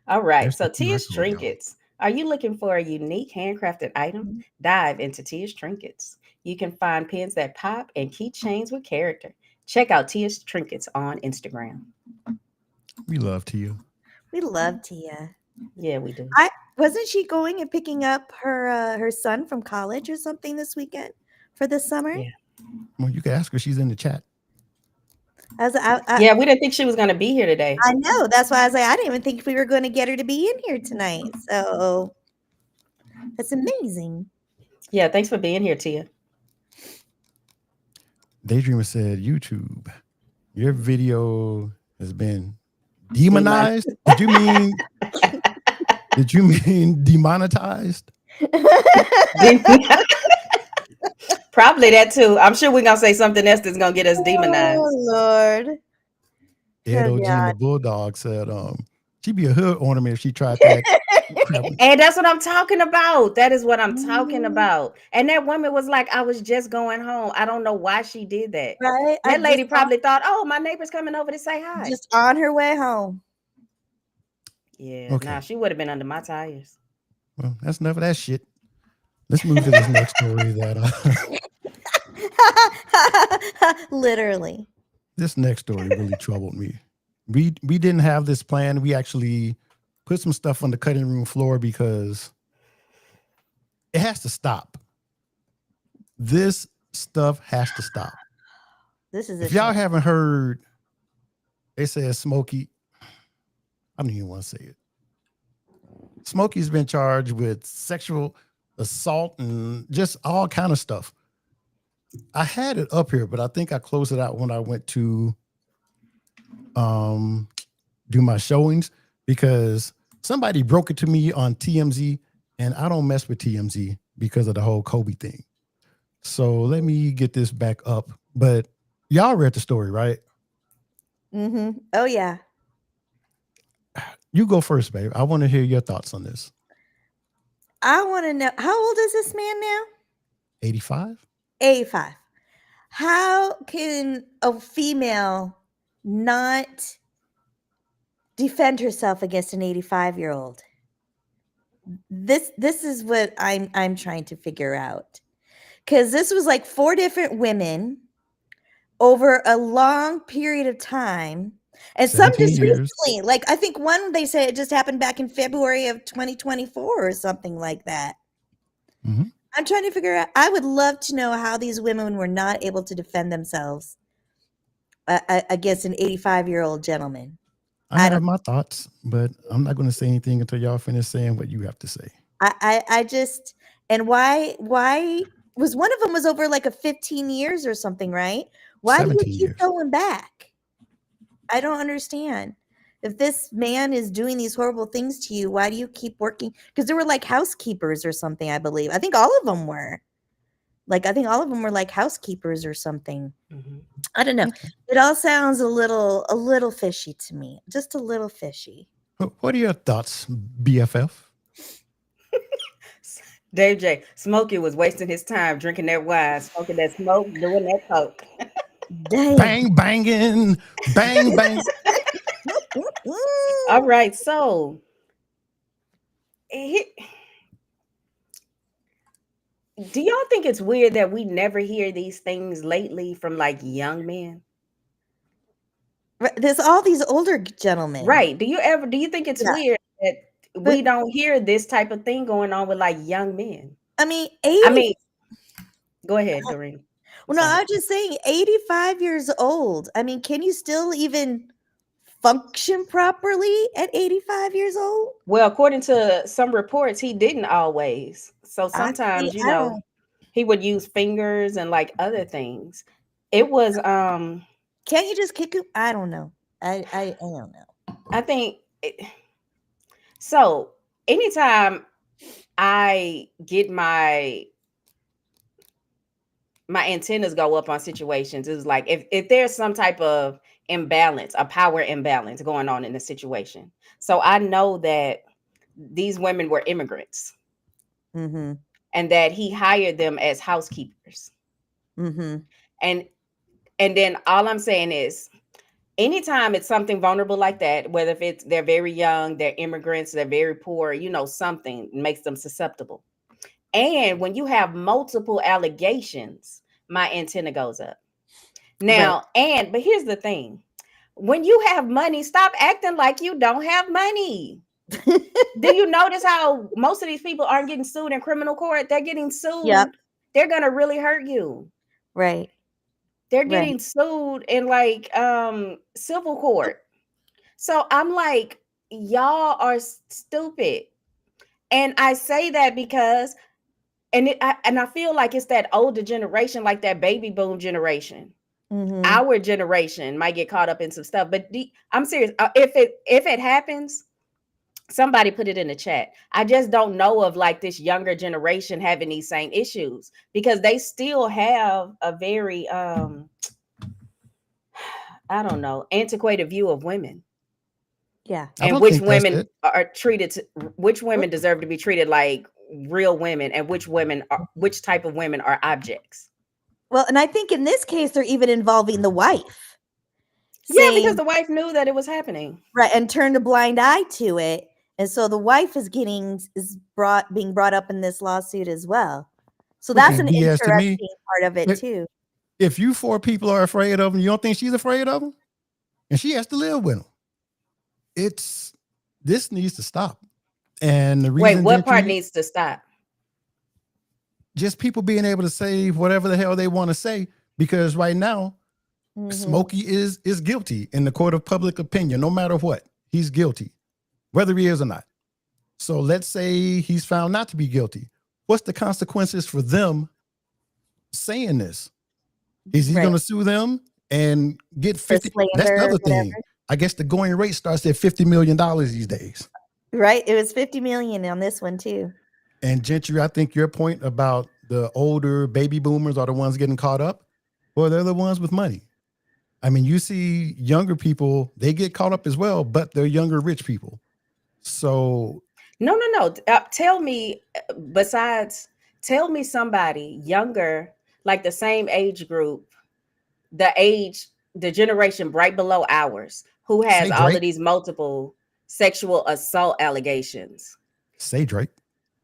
All right. There's So the QR Tia's code, y'all. trinkets. Are you looking for a unique handcrafted item? Dive into Tia's trinkets. You can find pins that pop and keychains with character. Check out Tia's trinkets on Instagram. We love Tia. We love Tia. Yeah, we do. Wasn't she going and picking up her son from college or something this weekend for this summer? Yeah. Well, you can ask her. She's in the chat. Yeah, we didn't think she was going to be here today. I know. That's why I was like, I didn't even think we were going to get her to be in here tonight. So that's amazing. Yeah, thanks for being here, Tia. Daydreamer said, YouTube, your video has been demonized. Did you mean demonetized? Probably that too. I'm sure we're going to say something else that's going to get us demonized. Oh, Lord. Ed Oh, OG God. the Bulldog said, she'd be a hood ornament if she tried that. And that's what I'm talking about. That is what I'm talking about. And that woman was like, I was just going home. I don't know why she did that. Right? That lady probably thought, oh, my neighbor's coming over to say hi. Just on her way home. Yeah. Okay. Nah, she would have been under my tires. Well, that's enough of that shit. Let's move to this next story that Literally. this next story really troubled me. We didn't have this plan. We actually put some stuff on the cutting room floor because it has to stop. This stuff has to stop. This is If y'all haven't heard, they said Smokey. I don't even want to say it. Smokey's been charged with sexual assault and just all kind of stuff. I had it up here, but I think I closed it out when I went to do my showings because somebody broke it to me on TMZ, and I don't mess with TMZ because of the whole Kobe thing. So let me get this back up. But y'all read the story, right? Mm-hmm. Oh, yeah. You go first, babe. I want to hear your thoughts on this. I want to know, how old is this man now? 85? 85. How can a female not defend herself against an 85-year-old? This is what I'm trying to figure out. Because this was like 4 different women over a long period of time. And some just recently, like I think one, they say it just happened back in February of 2024 or something like that. Mm-hmm. I'm trying to figure out, I would love to know how these women were not able to defend themselves against an 85-year-old gentleman. I have my thoughts, but I'm not going to say anything until y'all finish saying what you have to say. I just, and why was one of them was over like a 15 years or something, right? Why do you keep going back? I don't understand. If this man is doing these horrible things to you, why do you keep working? Because there were like housekeepers or something, I believe. I think all of them were. Like, I think all of them were like housekeepers or something. Mm-hmm. I don't know. It all sounds a little fishy to me. Just a little fishy. What are your thoughts, BFF? Dave J. Smokey was wasting his time drinking that wine, smoking that smoke, doing that coke. Dang. Bang, banging, bang, bang. All right, so do y'all think it's weird that we never hear these things lately from like young men? There's all these older gentlemen. Right. Do you think it's weird that we don't hear this type of thing going on with like young men? I mean, 80. Go ahead, Dorene. Well, no, I'm just saying 85 years old. I mean, can you still even function properly at 85 years old? Well, according to some reports, he didn't always. So sometimes, he would use fingers and like other things. It was can't you just kick him? I don't know. I don't know. I think so. Anytime I get my antennas go up on situations, it's like if there's some type of imbalance, a power imbalance going on in the situation. So I know that these women were immigrants, Mm-hmm. and that he hired them as housekeepers. Mm-hmm. And then all I'm saying is, anytime it's something vulnerable like that, whether if they're very young, they're immigrants, they're very poor, something makes them susceptible. And when you have multiple allegations, my antenna goes up. Now, but here's the thing. When you have money, stop acting like you don't have money. Do you notice how most of these people aren't getting sued in criminal court? They're getting sued. Yep. They're going to really hurt you. Right. They're getting sued in like civil court. So I'm like, y'all are stupid. And I say that because I feel like it's that older generation, like that baby boom generation. Mm-hmm. Our generation might get caught up in some stuff, but I'm serious. If it happens, somebody put it in the chat. I just don't know of like this younger generation having these same issues, because they still have a very I don't know, antiquated view of women. Yeah. And which women are treated which women deserve to be treated like real women, and which type of women are objects. Well, and I think in this case they're even involving the wife. Yeah, because the wife knew that it was happening. Right, and turned a blind eye to it. And so the wife is being brought up in this lawsuit as well. So that's an interesting part of it too. If you four people are afraid of him, you don't think she's afraid of him? And she has to live with him. This needs to stop. And the reason what part needs to stop? Just people being able to say whatever the hell they want to say, because right now, Smokey is guilty in the court of public opinion. No matter what, he's guilty, whether he is or not. So let's say he's found not to be guilty. What's the consequences for them saying this? Is he going to sue them and get 50? That's the other thing. I guess the going rate starts at $50 million these days. Right. It was 50 million on this one too. And Gentry, I think your point about the older baby boomers are the ones getting caught up, well, they're the ones with money. I mean, you see younger people, they get caught up as well, but they're younger rich people. So no. Tell me somebody younger, like the same age group, the generation right below ours, who has all of these multiple sexual assault allegations. Say Drake.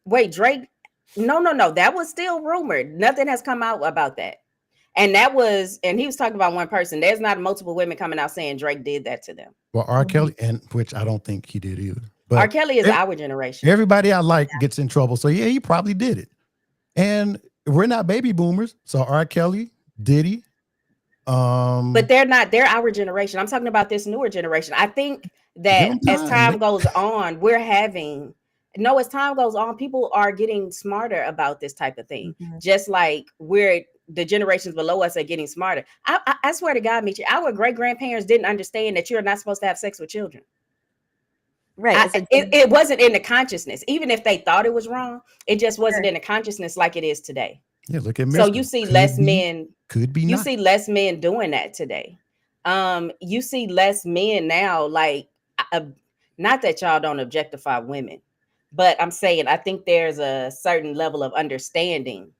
Wait, Drake? No. That was still rumored. Nothing has come out about that. And he was talking about one person. There's not multiple women coming out saying Drake did that to them. Well, R. Kelly, and which I don't think he did either. But R. Kelly is our generation. Everybody I like gets in trouble. So yeah, he probably did it. And we're not baby boomers. So R. Kelly, Diddy. But they're not, they're our generation. I'm talking about this newer generation. I think that as time goes on, as time goes on, people are getting smarter about this type of thing. Just like the generations below us are getting smarter. I swear to God, Michi, our great-grandparents didn't understand that you're not supposed to have sex with children. Right. It wasn't in the consciousness. Even if they thought it was wrong, it just wasn't in the consciousness like it is today. Yeah, look at So Mister. you see less men. Could be You not. see less men doing that today. You see less men now, like not that y'all don't objectify women, but I'm saying I think there's a certain level of understanding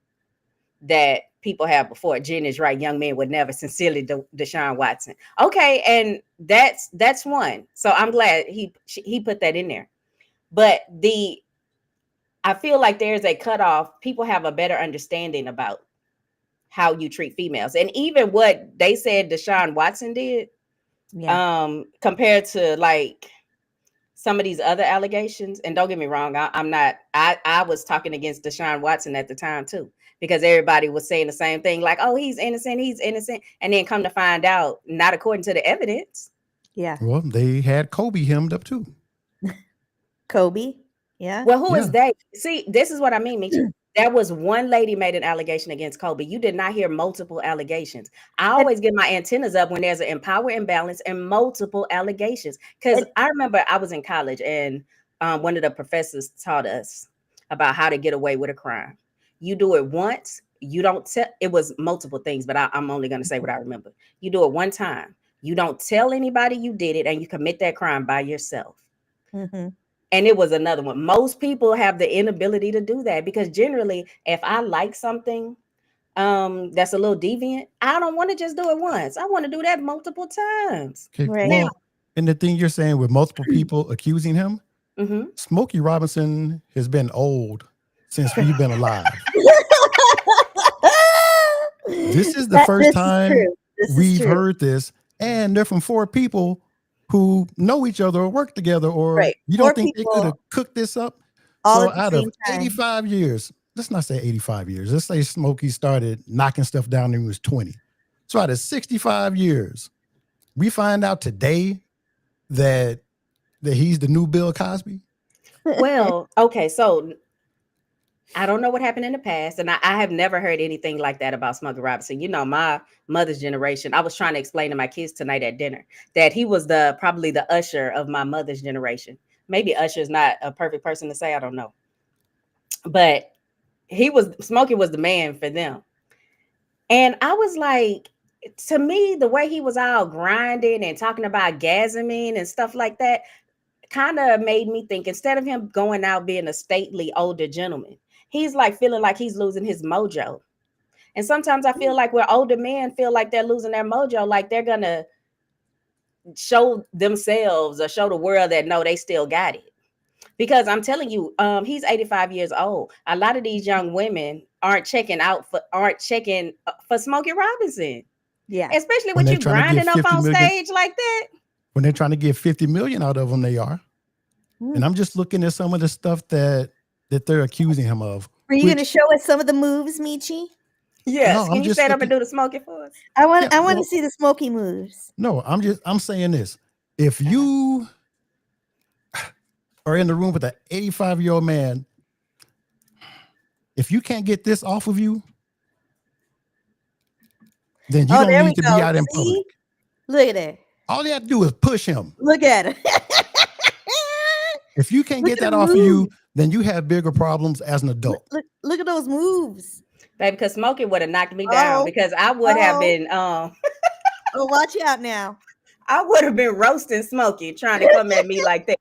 that people have before. Jen is right. Young men would never sincerely do Deshaun Watson. Okay, and that's one. So I'm glad he put that in there. But I feel like there's a cutoff. People have a better understanding about how you treat females, and even what they said Deshaun Watson did, compared to like some of these other allegations. And don't get me wrong, I'm not. I was talking against Deshaun Watson at the time too, because everybody was saying the same thing, like, "Oh, he's innocent," and then come to find out, not according to the evidence. Yeah. Well, they had Kobe hemmed up too. Kobe. Yeah. Well, who is that? See, this is what I mean, Michi. There was one lady made an allegation against Kobe. You did not hear multiple allegations. I always get my antennas up when there's an power imbalance and multiple allegations. Because I remember I was in college and one of the professors taught us about how to get away with a crime. You do it once, you don't tell. It was multiple things, but I'm only going to say what I remember. You do it one time. You don't tell anybody you did it, and you commit that crime by yourself. Mm-hmm. And it was another one. Most people have the inability to do that because generally, if I like something that's a little deviant, I don't want to just do it once. I want to do that multiple times. Okay. Right. Well, and the thing you're saying with multiple people accusing him, Mm-hmm. Smokey Robinson has been old since we've been alive. This is the first time we've heard this, and they're from 4 people who know each other or work together, or you don't think they could have cooked this up? So out of 85 years, let's not say 85 years, let's say Smokey started knocking stuff down when he was 20. So out of 65 years, we find out today that he's the new Bill Cosby. Well, okay, so I don't know what happened in the past, and I have never heard anything like that about Smokey Robinson. You know, my mother's generation, I was trying to explain to my kids tonight at dinner that he was probably the Usher of my mother's generation. Maybe Usher is not a perfect person to say, I don't know. But Smokey was the man for them. And I was like, to me, the way he was all grinding and talking about gasming and stuff like that kind of made me think, instead of him going out being a stately older gentleman, he's like feeling like he's losing his mojo. And sometimes I feel like where older men feel like they're losing their mojo, like they're gonna show themselves or show the world that no, they still got it. Because I'm telling you, he's 85 years old. A lot of these young women aren't checking for Smokey Robinson. Yeah, especially with you grinding up on stage like that. When they're trying to get 50 million out of them, they are. And I'm just looking at some of the stuff that they're accusing him of. Are you going to show us some of the moves, Michi? Yes. No, can you stand up and do the Smokey for us? I want to see the Smokey moves. No, I'm saying this. If you are in the room with an 85-year-old man, if you can't get this off of you, then you don't need to be out in public. Look at it. All you have to do is push him. Look at it. If you can't get that off of you, then you have bigger problems as an adult. Look at those moves. Baby, because Smokey would have knocked me down because I would have been oh, watch out now. I would have been roasting Smokey trying to come at me like that.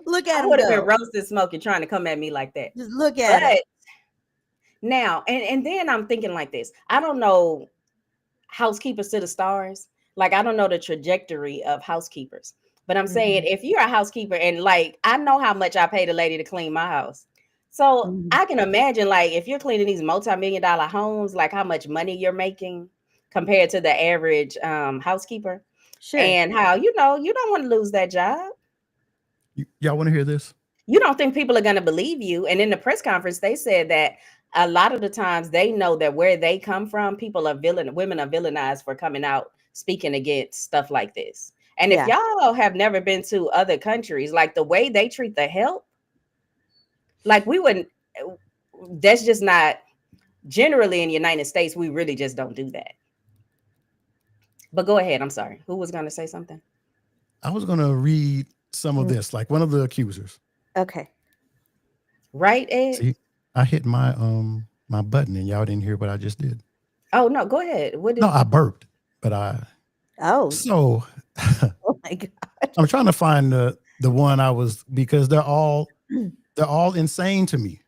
Look at him. I would have been roasting Smokey trying to come at me like that. Just look at it. Now, and then I'm thinking like this. I don't know housekeepers to the stars. Like, I don't know the trajectory of housekeepers. But I'm saying, if you're a housekeeper, and like, I know how much I paid a lady to clean my house. So I can imagine, like, if you're cleaning these multi-million-dollar homes, like how much money you're making compared to the average housekeeper. Sure. And how, you don't want to lose that job. Y'all want to hear this? You don't think people are going to believe you. And in the press conference, they said that a lot of the times they know that where they come from, women are villainized for coming out speaking against stuff like this. And if y'all have never been to other countries, like the way they treat the help, like that's just not, generally in the United States, we really just don't do that. But go ahead. I'm sorry. Who was going to say something? I was going to read some of this, like one of the accusers. Okay. Right, Ed? See, I hit my my button and y'all didn't hear what I just did. Oh no, go ahead. What did No, I burped, but so Oh my God. I'm trying to find the one I was, because they're all insane to me.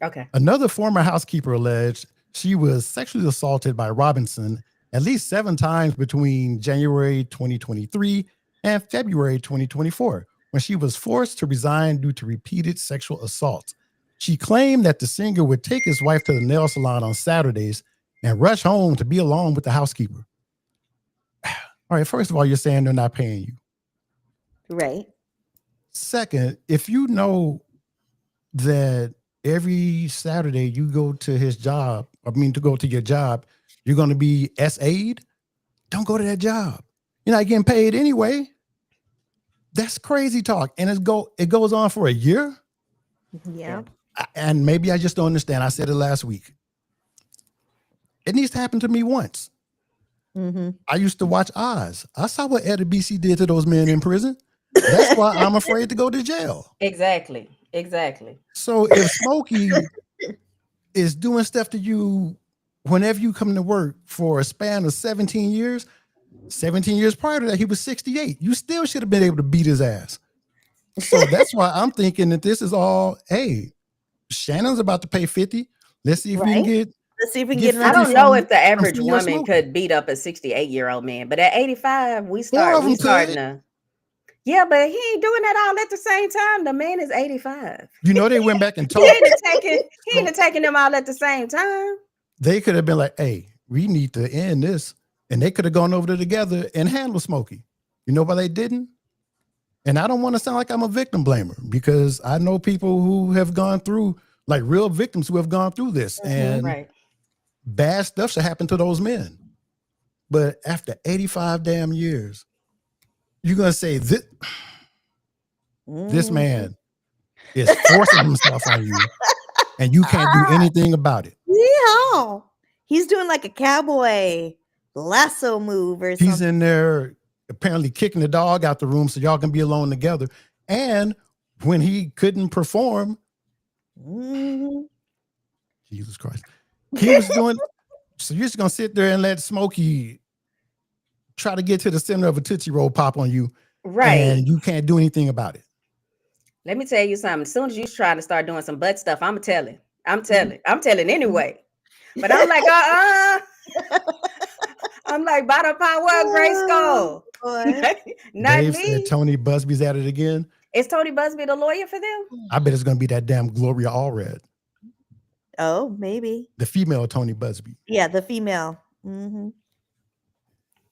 Okay. Another former housekeeper alleged she was sexually assaulted by Robinson at least 7 times between January 2023 and February 2024, when she was forced to resign due to repeated sexual assaults. She claimed that the singer would take his wife to the nail salon on Saturdays and rush home to be alone with the housekeeper. All right, first of all, you're saying they're not paying you. Right. Second, if you know that every Saturday you go to his job, to go to your job, you're going to be SA'd, don't go to that job. You're not getting paid anyway. That's crazy talk. And it goes on for a year. Yeah. And maybe I just don't understand. I said it last week. It needs to happen to me once. Mm-hmm. I used to watch Oz. I saw what Eddie BC did to those men in prison. That's why I'm afraid to go to jail. Exactly. So if Smokey is doing stuff to you whenever you come to work for a span of 17 years prior to that, he was 68. You still should have been able to beat his ass. So that's why I'm thinking that this is all, hey, Shannon's about to pay 50. Let's see if we can get. Let's see if we can get I don't know if the average from woman Smokey. could beat up a 68-year-old man, but at 85, More of them could. Yeah, but he ain't doing that all at the same time. The man is 85. You know, they went back and He talked. ain't attacking them all at the same time. They could have been like, hey, we need to end this. And they could have gone over there together and handled Smokey. You know why they didn't? And I don't want to sound like I'm a victim blamer, because I know people who have gone through, like real victims who have gone through this. And bad stuff should happen to those men. But after 85 damn years, you're going to say this man is forcing himself on you and you can't do anything about it. Yeah. He's doing like a cowboy lasso move or something. He's in there apparently kicking the dog out the room so y'all can be alone together. And when he couldn't perform, Jesus Christ, he was doing, so you're just going to sit there and let Smokey try to get to the center of a Tootsie Roll pop on you. Right. And you can't do anything about it. Let me tell you something. As soon as you try to start doing some butt stuff, I'm telling anyway. But I'm like, I'm like, by the power of Grace Skull. Not Dave me. said Tony Busby's at it again. Is Tony Busby the lawyer for them? I bet it's going to be that damn Gloria Allred. Oh, maybe. The female Tony Busby. Yeah, the female. Mm-hmm.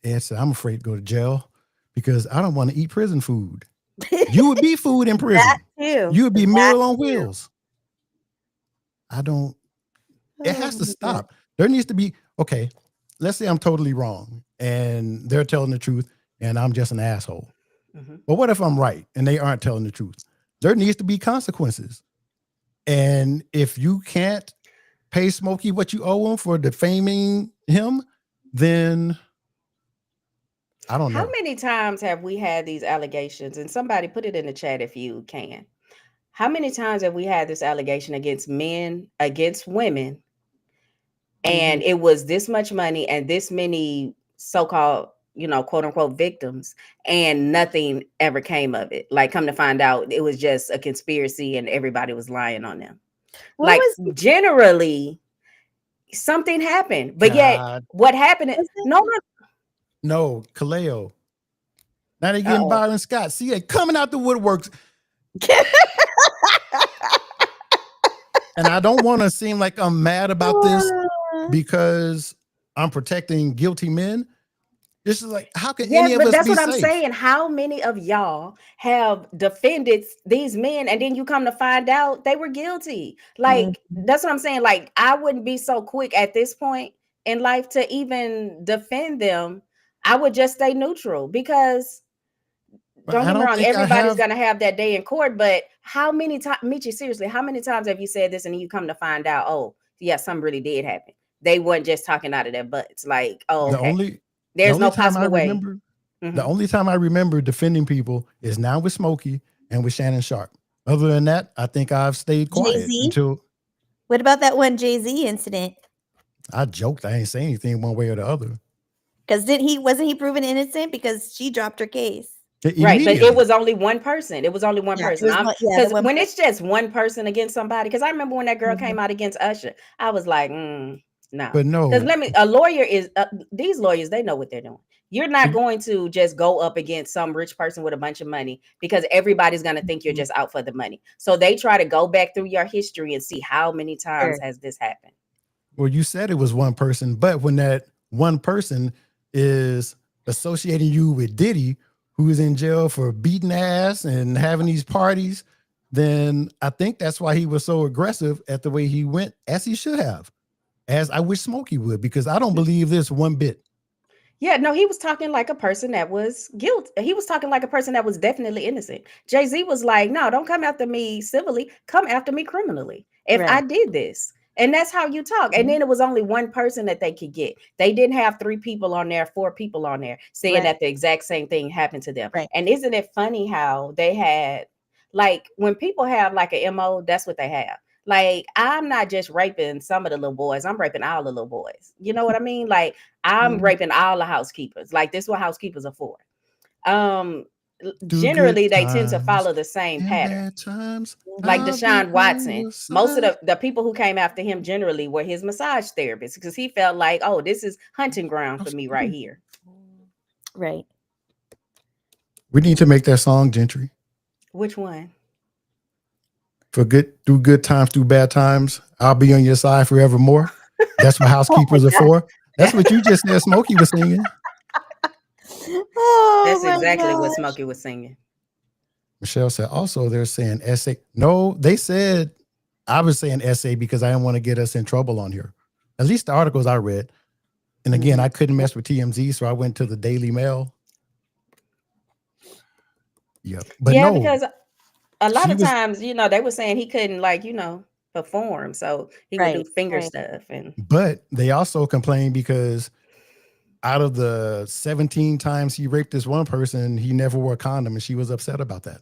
Ed said, I'm afraid to go to jail because I don't want to eat prison food. You would be food in prison. That too. You would be meal on wheels. I don't. It has to stop. There needs to be, okay, let's say I'm totally wrong and they're telling the truth and I'm just an asshole. But what if I'm right and they aren't telling the truth? There needs to be consequences. And if you can't pay Smokey what you owe him for defaming him, then I don't know. How many times have we had these allegations? And somebody put it in the chat if you can. How many times have we had this allegation against men, against women, and it was this much money and this many so-called, quote unquote victims, and nothing ever came of it? Like, come to find out, it was just a conspiracy and everybody was lying on them. Generally, something happened, but yet what happened? No, Kaleo. Now they're getting Byron Scott. See, they coming out the woodworks. And I don't want to seem like I'm mad about this because I'm protecting guilty men. This is like, how can any of us be safe? That's what I'm saying. How many of y'all have defended these men and then you come to find out they were guilty? Like, that's what I'm saying. Like, I wouldn't be so quick at this point in life to even defend them. I would just stay neutral because don't get me wrong, everybody's going to have that day in court. But how many times, Michi, seriously, how many times have you said this and you come to find out, oh, yeah, something really did happen? They weren't just talking out of their butts. Like, oh, okay. There's no possible way. The only time I remember defending people is now with Smokey and with Shannon Sharp. Other than that, I think I've stayed quiet until What about that one Jay-Z incident? I joked. I ain't saying anything one way or the other. Because wasn't he proven innocent because she dropped her case? Right, but it was only one person. It was only one Yeah, it person. was Because one when person. it's just one person against somebody, because I remember when that girl came out against Usher, I was like, no. But no. Because a lawyer is, these lawyers, they know what they're doing. You're not going to just go up against some rich person with a bunch of money because everybody's going to think you're just out for the money. So they try to go back through your history and see how many times has this happened. Well, you said it was one person, but when that one person is associating you with Diddy, who is in jail for beating ass and having these parties, then I think that's why he was so aggressive at the way he went, as he should have, as I wish Smokey would, because I don't believe this one bit. Yeah, no, he was talking like a person that was guilty. He was talking like a person that was definitely innocent. Jay-Z was like, no, don't come after me civilly. Come after me criminally. If I did this. And that's how you talk. And then it was only one person that they could get. They didn't have 3 people on there, 4 people on there saying that the exact same thing happened to them. And isn't it funny how they had, like, when people have like an MO, that's what they have. Like, I'm not just raping some of the little boys. I'm raping all the little boys. You know what I mean? Like, I'm raping all the housekeepers. Like, this is what housekeepers are for. Generally, they tend to follow the same pattern. Like Deshaun Watson, most of the people who came after him generally were his massage therapists because he felt like, oh, this is hunting ground for me right here. Right. We need to make that song, Gentry. Which one? Through good times, through bad times, I'll be on your side forevermore. That's what housekeepers are for. That's what you just said Smokey was singing. That's exactly what Smokey was singing. Michelle said, also, they're saying essay. No, they said, I was saying essay because I didn't want to get us in trouble on here. At least the articles I read. And again, I couldn't mess with TMZ, so I went to the Daily Mail. Yeah. But yeah, no, because a lot of times, you know, they were saying he couldn't, like, you know, perform. So he would do finger stuff. But they also complained because out of the 17 times he raped this one person, he never wore a condom, and she was upset about that.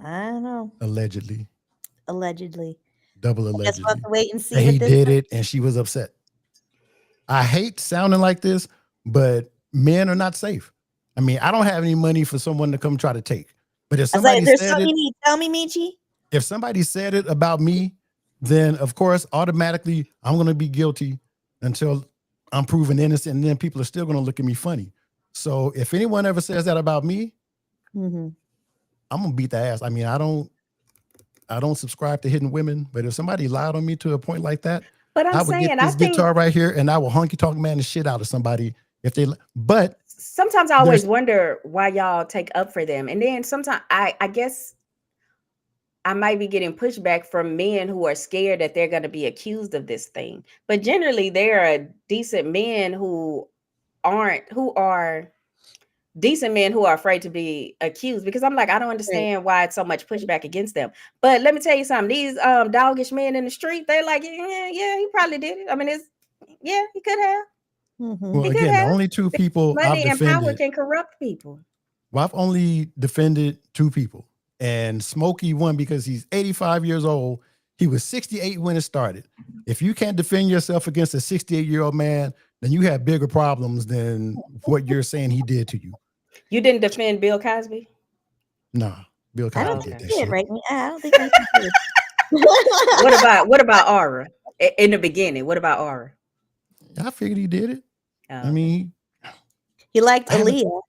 I don't know. Allegedly. I Double allegedly. guess we'll have to wait and see. And he did it, and she was upset. I hate sounding like this, but men are not safe. I mean, I don't have any money for someone to come try to take. But if somebody said it, tell me, Michi. if somebody said it about me, then of course, automatically, I'm going to be guilty until I'm proven innocent, and then people are still going to look at me funny. So if anyone ever says that about me, I'm going to beat the ass. I mean, I don't subscribe to hidden women, but if somebody lied on me to a point like that, but I would get this guitar right here and I will honky tonk man the shit out of somebody if they, but sometimes I always wonder why y'all take up for them. And then sometimes I guess I might be getting pushback from men who are scared that they're going to be accused of this thing. But generally there are decent men who are decent men who are afraid to be accused, because I'm like, I don't understand why it's so much pushback against them. But let me tell you something, these doggish men in the street, they're like, yeah, he probably did it. I mean, he could have. Well, again, the only 2 people money I've and power defended, can corrupt people. well, I've only defended 2 people, and Smokey won because he's 85 years old. He was 68 when it started. If you can't defend yourself against a 68-year-old man, then you have bigger problems than what you're saying he did to you. You didn't defend Bill Cosby? Nah, Bill Cosby I don't did think that shit. right? I don't think he did. What about Aura in the beginning? What about Aura? I figured he did it. I mean, he liked Aaliyah.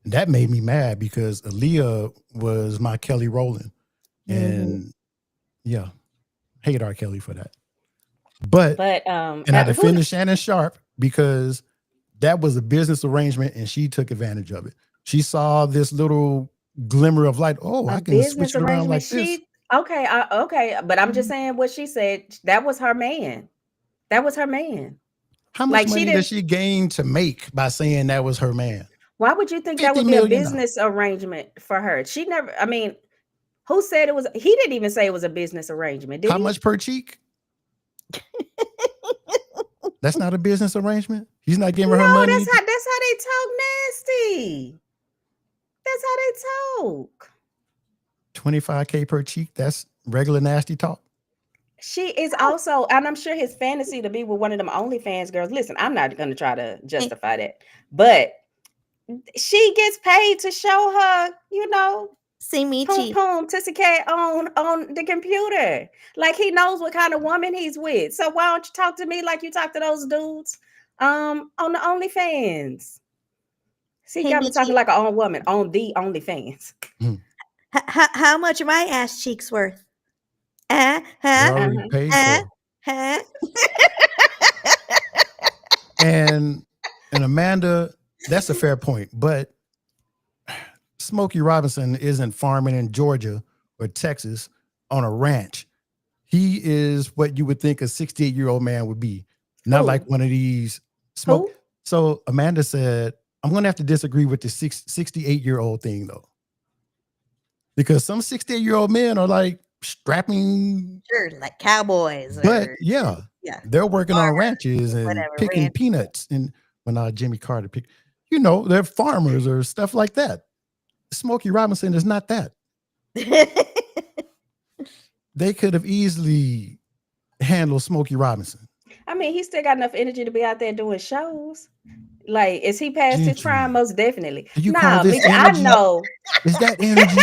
That made me mad because Aaliyah was my Kelly Rowland, and yeah, hate R. Kelly for that. But and I defended Shannon Sharp because that was a business arrangement and she took advantage of it. She saw this little glimmer of light. Oh, I can switch it around like this. Okay, but I'm just saying what she said. That was her man. That was her man. How much money did she gain to make by saying that was her man? Why would you think that would be a business arrangement for her? She never, I mean, who said it was? He didn't even say it was a business arrangement, did he? How much per cheek? That's not a business arrangement. He's not giving her money. That's how they talk nasty. That's how they talk. 25K per cheek. That's regular nasty talk? She is also, and I'm sure his fantasy to be with one of them OnlyFans girls. Listen, I'm not going to try to justify that, but she gets paid to show her, See me poom poom tissy cat on the computer. Like he knows what kind of woman he's with. So why don't you talk to me like you talk to those dudes on the OnlyFans? See, you got me talking like a own woman on the OnlyFans. How much are my ass cheeks worth? They're already paid for. And Amanda, that's a fair point. But Smokey Robinson isn't farming in Georgia or Texas on a ranch. He is what you would think a 68-year-old man would be. Not like one of these smoke. So Amanda said, I'm going to have to disagree with the 68-year-old thing, though. Because some 68-year-old men are like strapping. Sure, like cowboys. But yeah, they're working on ranches and picking peanuts. And when Jimmy Carter picked, they're farmers or stuff like that. Smokey Robinson is not that. They could have easily handled Smokey Robinson. I mean, he still got enough energy to be out there doing shows. Like, is he past his prime? Most definitely. Nah, bitch, I know. Is that energy?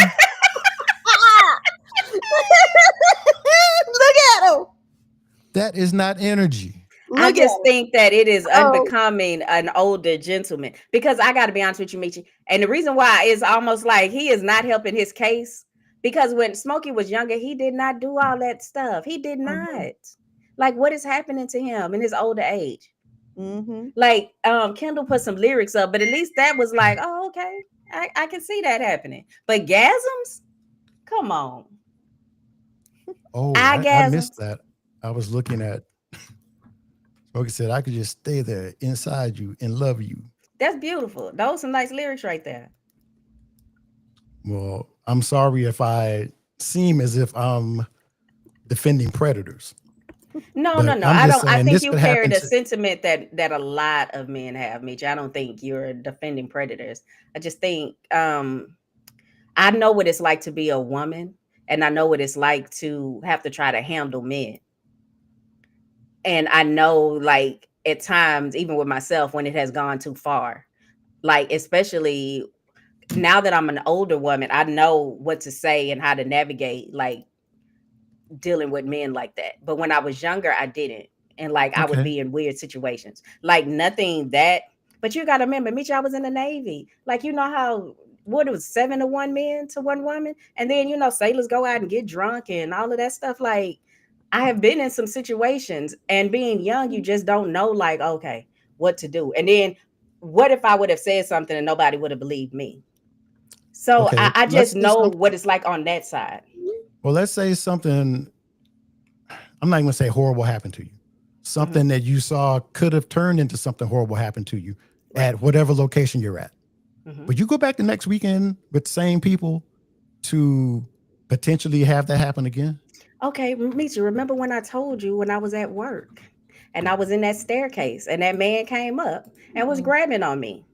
Look at him. That is not energy. I just think that it is unbecoming an older gentleman, because I got to be honest with you, Michi. And the reason why is almost like he is not helping his case, because when Smokey was younger, he did not do all that stuff. He did not. Like, what is happening to him in his older age? Like, Kendall put some lyrics up, but at least that was like, oh, okay. I can see that happening. But gasms? Come on. Oh, I missed that. I was looking at, Smokey said, I could just stay there inside you and love you. That's beautiful. Those are some nice lyrics right there. Well, I'm sorry if I seem as if I'm defending predators. No. I don't. I think you carry the sentiment that a lot of men have, Mitch. I don't think you're defending predators. I just think I know what it's like to be a woman, and I know what it's like to have to try to handle men. And I know, like, at times, even with myself, when it has gone too far, like, especially now that I'm an older woman, I know what to say and how to navigate, like, dealing with men like that. But when I was younger, I didn't. And like, I would be in weird situations, like nothing that, but you got to remember, Mitch, I was in the Navy. Like, you know how, what it was 7 to 1 man to 1 woman. And then, sailors go out and get drunk and all of that stuff. Like, I have been in some situations, and being young, you just don't know, like, okay, what to do. And then what if I would have said something and nobody would have believed me? So I just know what it's like on that side. Well, let's say something, I'm not even going to say horrible happened to you. Something that you saw could have turned into something horrible happened to you at whatever location you're at. But you go back the next weekend with the same people to potentially have that happen again? Okay, Misha, remember when I told you when I was at work and I was in that staircase and that man came up and was grabbing on me?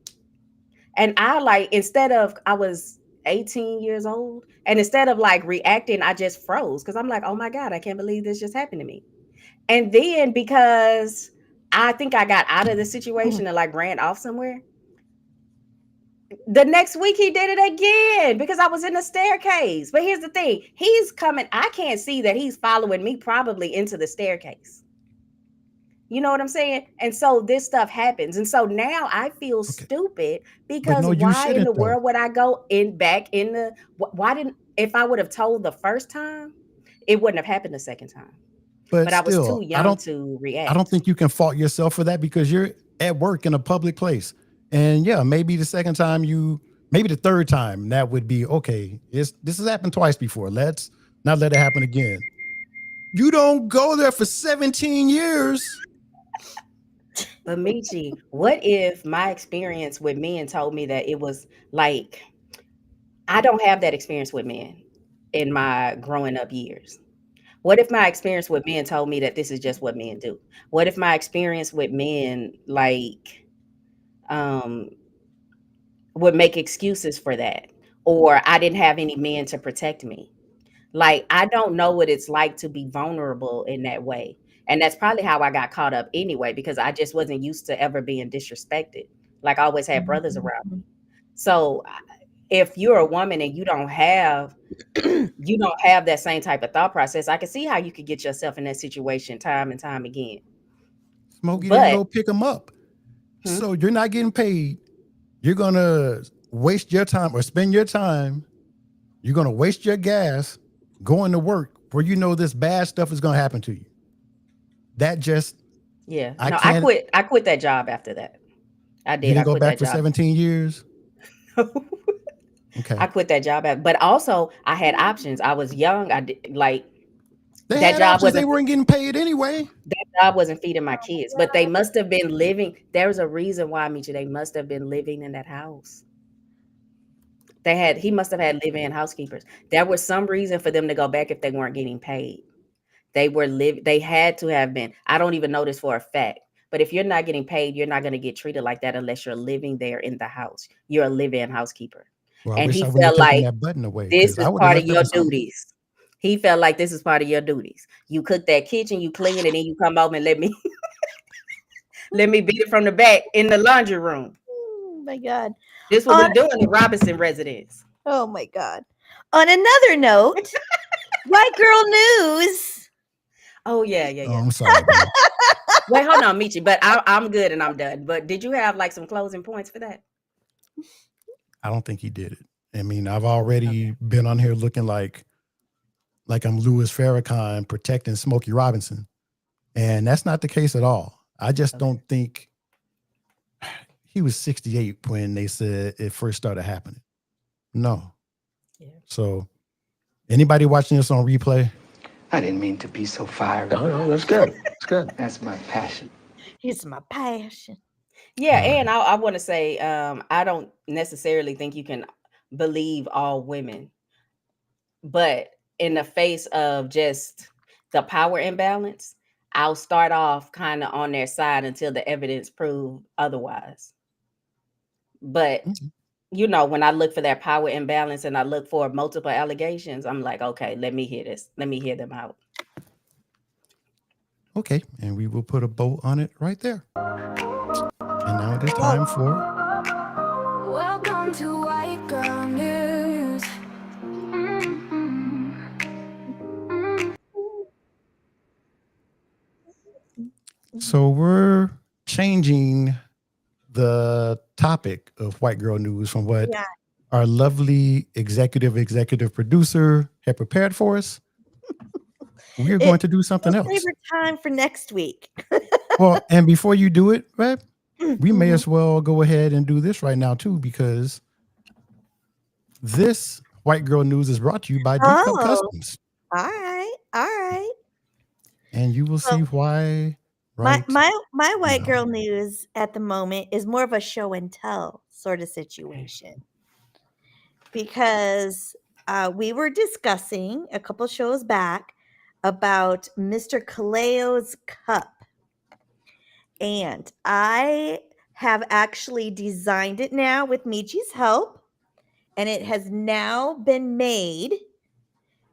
And I was 18 years old, and instead of like reacting, I just froze, because I'm like, oh my God, I can't believe this just happened to me. And then, because I think I got out of the situation and like ran off somewhere, the next week he did it again because I was in the staircase. But here's the thing, he's coming, I can't see that he's following me probably into the staircase. You know what I'm saying? And so this stuff happens. And so now I feel stupid, because why in the world would I go back in the, if I would have told the first time, it wouldn't have happened the second time. But I was too young to react. I don't think you can fault yourself for that, because you're at work in a public place. And yeah, maybe the second time maybe the third time, that would be okay. This has happened twice before. Let's not let it happen again. You don't go there for 17 years. But Michi, what if my experience with men told me that it was like, I don't have that experience with men in my growing up years? What if my experience with men told me that this is just what men do? What if my experience with men like would make excuses for that, or I didn't have any men to protect me? Like, I don't know what it's like to be vulnerable in that way. And that's probably how I got caught up anyway, because I just wasn't used to ever being disrespected. Like, I always had brothers around me. So if you're a woman and you don't have that same type of thought process, I can see how you could get yourself in that situation time and time again. Smokey didn't But go pick them up. So you're not getting paid. You're going to waste your time or spend your time. You're going to waste your gas going to work where you know this bad stuff is going to happen to you. That just, yeah, I no, can't. I quit that job after that. I You did. didn't I go quit back that for job. 17 years? Okay. I quit that job, but also I had options. I was young. I did like They that had job options. They wasn't weren't getting paid aneway. that job wasn't feeding my kids, but they must have been living. There's a reason why, Michi, they must have been living in that house. He must have had live-in housekeepers. There was some reason for them to go back if they weren't getting paid. They had to have been. I don't even know this for a fact. But if you're not getting paid, you're not going to get treated like that unless you're living there in the house. You're a live-in housekeeper. Well, I And wish he I would have felt taken like that button away this because I is would have part of left them your with something. duties. He felt like this is part of your duties. You cook that kitchen, you clean it, and then you come home and let me beat it from the back in the laundry room. Oh my God. This what we do in the Robinson residence. Oh my God. On another note, white girl news. Oh yeah. Oh, I'm sorry, man. Wait, hold on, Michi. But I'm good and I'm done. But did you have like some closing points for that? I don't think he did it. I mean, I've already been on here looking like I'm Louis Farrakhan protecting Smokey Robinson. And that's not the case at all. I just don't think he was 68 when they said it first started happening. No. Yeah. So anybody watching this on replay? I didn't mean to be so fiery. No, that's good. That's good. That's my passion. It's my passion. Yeah, and I want to say I don't necessarily think you can believe all women, but in the face of just the power imbalance, I'll start off kind of on their side until the evidence proves otherwise. But you know, when I look for that power imbalance and I look for multiple allegations, I'm like, okay, let me hear this. Let me hear them out. Okay, and we will put a bow on it right there. And now it is time for Welcome to White Girl News. So we're changing the topic of White Girl News from what our lovely executive producer had prepared for us. We're going to do something else. Favorite time for next week. Well, and before you do it, right, we may as well go ahead and do this right now too, because this White Girl News is brought to you by Deep Cup Customs. All right. And you will see why. Right. My white girl news at the moment is more of a show and tell sort of situation, because we were discussing a couple shows back about Mr. Kaleo's cup, and I have actually designed it now with Michi's help, and it has now been made.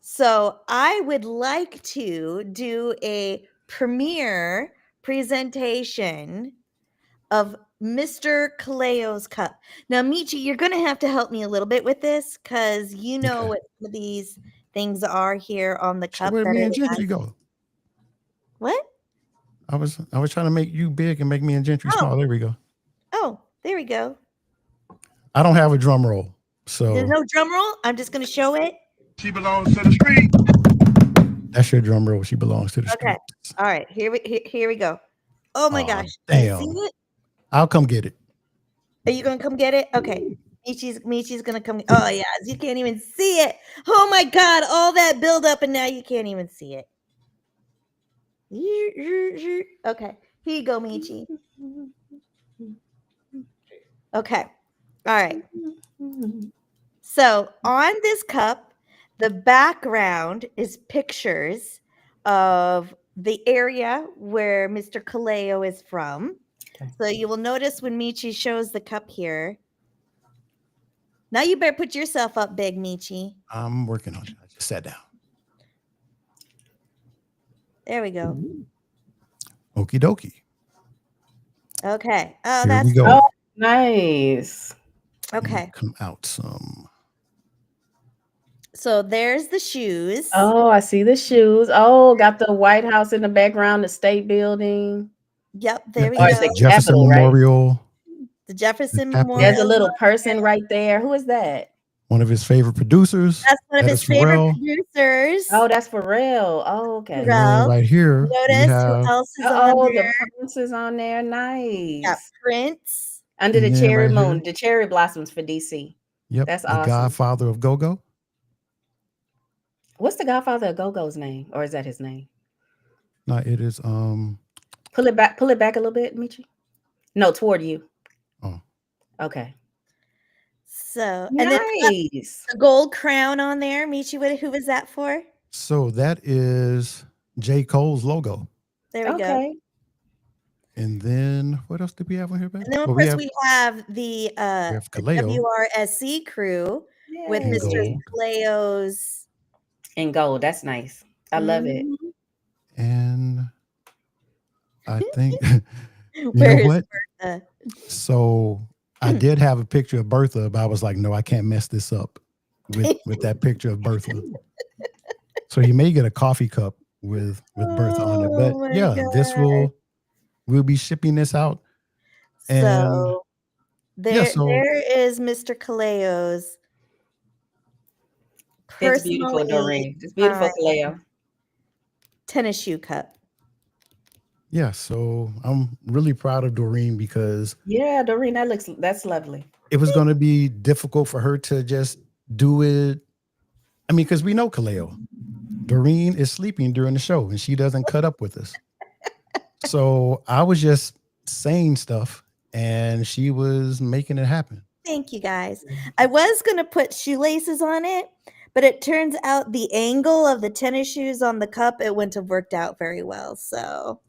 So I would like to do a premiere presentation of Mr. Kaleo's cup. Now, Michi, you're going to have to help me a little bit with this, because you know what some of these things are here on the cup. Where did me and Gentry go? What? I was trying to make you big and make me and Gentry small. There we go. Oh, there we go. I don't have a drum roll, so There's no drum roll. I'm just going to show it. She belongs to the street. That's your drum roll. She belongs to the street. Okay. All right. Here we go. Oh my gosh. Damn. See it? I'll come get it. Are you gonna come get it? Okay. Michi's gonna come. Oh yeah, you can't even see it. Oh my God, all that build up and now you can't even see it. Okay, here you go, Michi. Okay. All right. So on this cup, the background is pictures of the area where Mr. Kaleo is from. So you will notice when Michi shows the cup here. Now you better put yourself up big, Michi. I'm working on it. I just sat down. There we go. Okie dokie. Okay. Oh, Here that's we go. Oh, nice. okay. Come out some. So there's the shoes. Oh, I see the shoes. Oh, got the White House in the background, the State Building. Yep, there we Or go. it's the Jefferson Capitol, right? Memorial. The Jefferson The Capitol. Memorial. There's a little person right there. Who is that? One of his favorite producers. That's one of That his is favorite Pharrell. producers. Oh, that's Pharrell. Oh, okay. And then right here, we Notice have, who else is Oh, on the there? Prince is on there. Nice. Yeah, Prince. Under the and then cherry right moon, here, the cherry blossoms for DC. yep, That's the awesome. Godfather of Go-Go. What's the Godfather of Go-Go's name? Or is that his name? No, it is Pull it back a little bit, Michi. No, toward you. Oh. Okay. So Nice. and then the gold crown on there. Michi, who was that for? So that is J. Cole's logo. There we go. And then what else did we have on here, babe? And then of Well, course we have the Kaleo. WRSC crew with In Mr. gold. Kaleo's in gold. That's nice. I love it. And I think you Where know is what? Bertha? So I did have a picture of Bertha, but I was like, no, I can't mess this up with that picture of Bertha. So he may get a coffee cup with Bertha on it. But yeah, this we'll be shipping this out. And So there, so there is Mr. Kaleo's It's beautiful, Dorene. It's beautiful, Kaleo. Tennis shoe cup. yeah, so I'm really proud of Dorene because Yeah, Dorene, that's lovely. it was going to be difficult for her to just do it. I mean, because we know Kaleo. Dorene is sleeping during the show and she doesn't cut up with us. So I was just saying stuff and she was making it happen. Thank you, guys. I was going to put shoelaces on it, but it turns out the angle of the tennis shoes on the cup, it wouldn't have worked out very well. So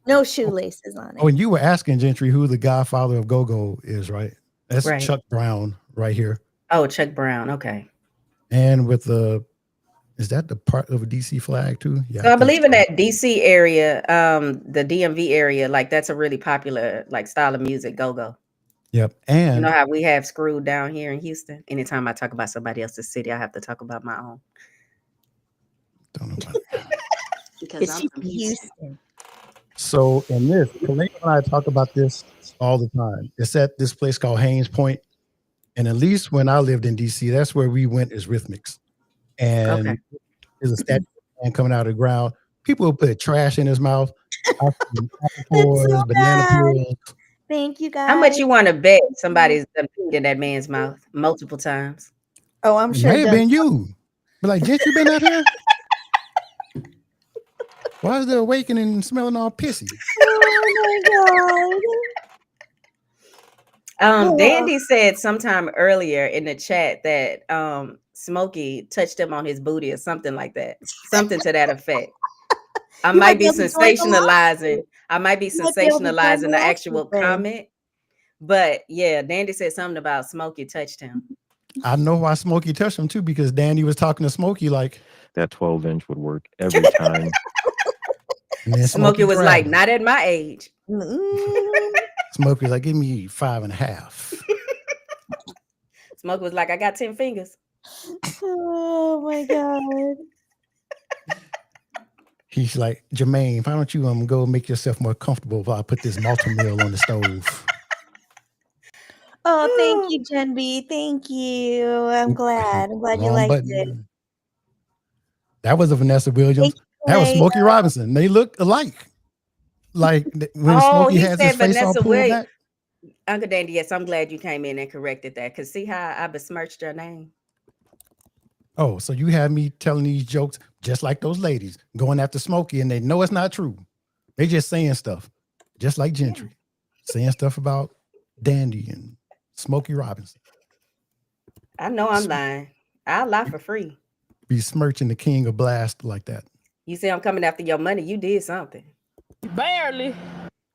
no shoelaces on it. Oh, and you were asking Gentry who the Godfather of Go-Go is, right? That's Right. Chuck Brown right here. Oh, Chuck Brown. Okay. And with is that the part of a DC flag too? Yeah. So I believe in that DC area, the DMV area, like that's a really popular like style of music, go-go. Yep. You And know how we have screwed down here in Houston? Anytime I talk about somebody else's city, I have to talk about my own. don't know about Because I'm from Houston. So in this, Kaleo and I talk about this all the time. It's at this place called Haynes Point. And at least when I lived in DC, that's where we went as Rhythmics. And there's a statue of a man coming out of the ground. People will put trash in his mouth, apple cores, banana peels. Thank you, guys. How much you want to bet somebody's done peed in that man's mouth multiple times? Oh, I'm It sure. may have been you. But like, Gentry been out here? Why is the awakening smelling all pissy? Oh my God. Dandy said sometime earlier in the chat that Smokey touched him on his booty or something like that. Something to that effect. I might be sensationalizing. I might be sensationalizing the actual comment. But yeah, Dandy said something about Smokey touched him. I know why Smokey touched him too, because Danny was talking to Smokey like that 12-inch would work every time. And then Smokey was grabbed like, him. not at my age. Smokey was like, give me 5.5. Smokey was like, I got 10 fingers. Oh my God. He's like, Jermaine, why don't you go make yourself more comfortable while I put this multi-meal on the stove? Oh, thank you, Jen B. Thank you. I'm glad. I'm glad you Wrong liked button. it. That was a Vanessa Williams. That was Smokey Robinson. They look alike. Like when Smokey he has said his face all Vanessa pulled Williams. back. Uncle Dandy, yes, I'm glad you came in and corrected that. Because see how I besmirched your name? Oh, so you had me telling these jokes just like those ladies going after Smokey, and they know it's not true. They just saying stuff, just like Gentry, saying stuff about Dandy and Smokey Robinson. I know I'm lying. I'll lie for free. Besmirching the king of blast like that. You say I'm coming after your money. You did something. Barely.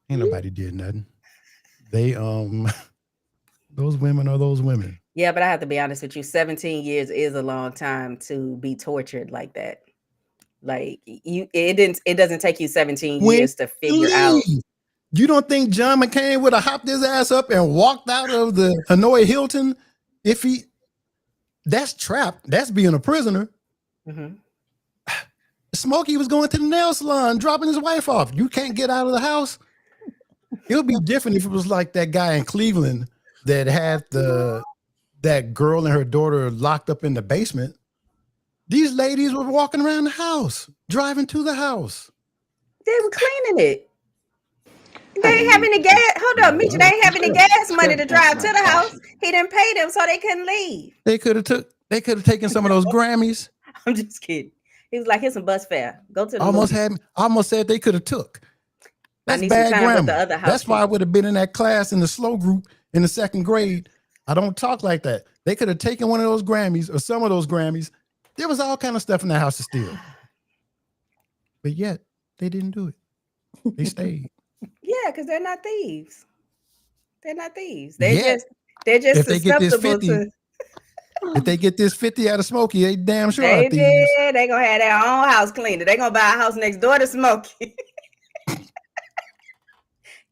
Ain't nobody did nothing. They those women are those women. Yeah, but I have to be honest with you. 17 years is a long time to be tortured like that. Like it doesn't take you 17 When years to figure out. You don't think John McCain would have hopped his ass up and walked out of the Hanoi Hilton if that's trapped. That's being a prisoner. Mm-hmm. Smokey was going to the nail salon, dropping his wife off. You can't get out of the house. It would be different if it was like that guy in Cleveland that had that girl and her daughter locked up in the basement. These ladies were walking around the house, driving to the house. They were cleaning it. They ain't having any gas. Hold on, Mitch. They ain't having any gas money to drive to the house. He didn't pay them, so they couldn't leave. They could have taken some of those Grammys. I'm just kidding. He was like, "Here's some bus fare. Go to the almost said they could have took." That's I need bad some time grammar. with the other house. That's why I would have been in that class in the slow group in the 2nd grade. I don't talk like that. They could have taken one of those Grammys or some of those Grammys. There was all kind of stuff in the house to steal. But yet, they didn't do it. They stayed. Yeah, because they're not thieves. They're not thieves. They're just if they get this susceptible 50, to. if they get this 50 out of Smokey, they damn sure They are thieves. did. They gonna have their own house cleaner. They gonna buy a house next door to Smokey.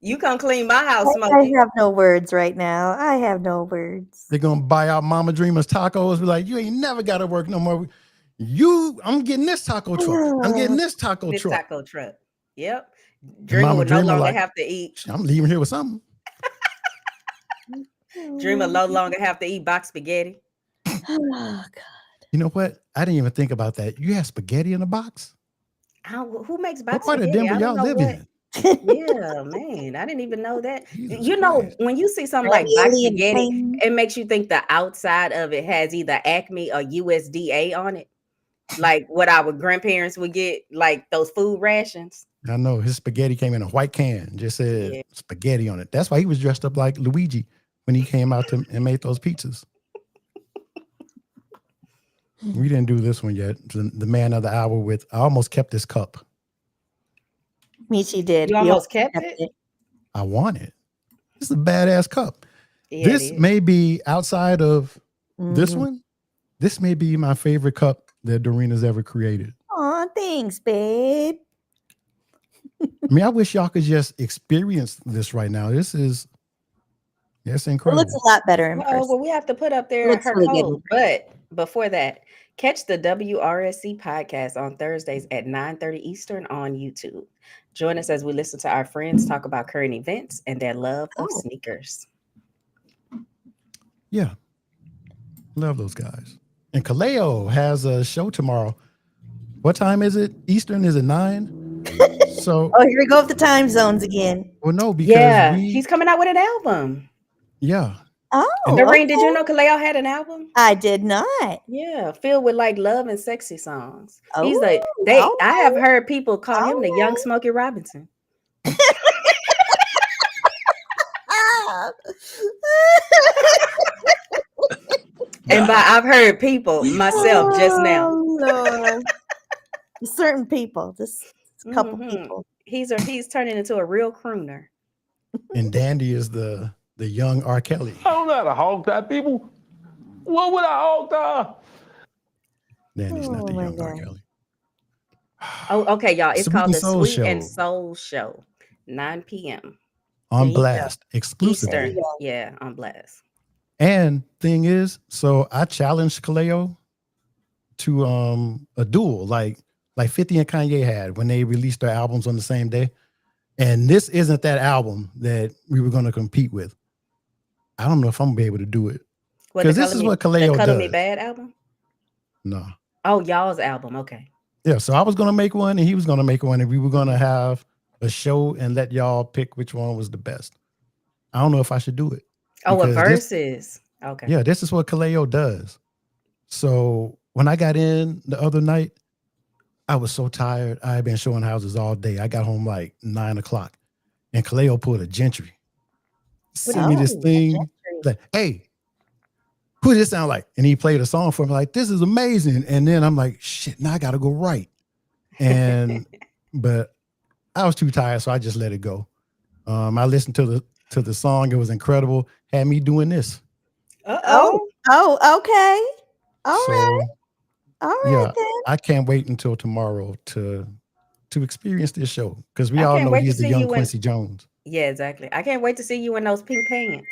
You come clean my house, Smokey. I have no words right now. I have no words. They're gonna buy out Mama Dreamer's tacos. Be like, you ain't never gotta work no more. I'm getting this taco truck. I'm getting this taco truck. Taco truck. Yep. Dreamer would no longer have to eat. I'm leaving here with something. Dreamer no longer have to eat box spaghetti. Oh God. You know what? I didn't even think about that. You have spaghetti in a box? Who makes box what part spaghetti? of Denver y'all live in? Yeah, man. I didn't even know that. You know, when you see something like box spaghetti, it makes you think the outside of it has either Acme or USDA on it. Like what our grandparents would get, like those food rations. I know his spaghetti came in a white can, just said spaghetti on it. That's why he was dressed up like Luigi when he came out and made those pizzas. We didn't do this one yet. The man of the hour with I almost kept this cup. Michi did. You almost kept it? I want it. This is a badass cup. Yeah, this may be outside of this one. This may be my favorite cup that Dorene's ever created. Aw, thanks, babe. I mean, I wish y'all could just experience this right now. It's incredible. It looks a lot better in person. Well, we have to put up there her really code. But before that, catch the WRSC podcast on Thursdays at 9:30 Eastern on YouTube. Join us as we listen to our friends talk about current events and their love of sneakers. Yeah. Love those guys. And Kaleo has a show tomorrow. What time is it? Eastern? Is it 9? So here we go with the time zones again. Well, no, because he's coming out with an album. Yeah. Oh, Dorene, did you know Kaleo had an album? I did not. Yeah, filled with like love and sexy songs. Oh, He's like I have heard people call him the young Smokey Robinson. And by I've heard people myself just now. Lord. Certain people, just a couple people. He's turning into a real crooner. And Dandy is the young R. Kelly. I don't know how to hog tie people. What would I hog tie? Dandy's not the young R. Kelly. Oh, okay, y'all. It's called the Soul Sweet Show. and Soul Show, 9 p.m. On Blast, exclusively. Eastern. Yeah, on Blast. And thing is, so I challenged Kaleo to a duel like 50 and Kanye had when they released their albums on the same day. And this isn't that album that we were going to compete with. I don't know if I'm going to be able to do it. Because this is what Kaleo does. Color Me Bad album? No. Oh, y'all's album. Okay. Yeah, so I was going to make one and he was going to make one and we were going to have a show and let y'all pick which one was the best. I don't know if I should do it. Oh, a versus. Okay. Yeah, this is what Kaleo does. So when I got in the other night, I was so tired. I had been showing houses all day. I got home like 9 o'clock and Kaleo pulled a Gentry. Sent me this thing like, hey, who does this sound like? And he played a song for me like, this is amazing. And then I'm like, shit, now I got to go right. And, but I was too tired. So I just let it go. I listened to the song. It was incredible. Had me doing this. Oh, okay. All right. All right Yeah, then. I can't wait until tomorrow to experience this show because we I all can't know wait to he's the see young you in. Quincy Jones. Yeah, exactly. I can't wait to see you in those pink pants.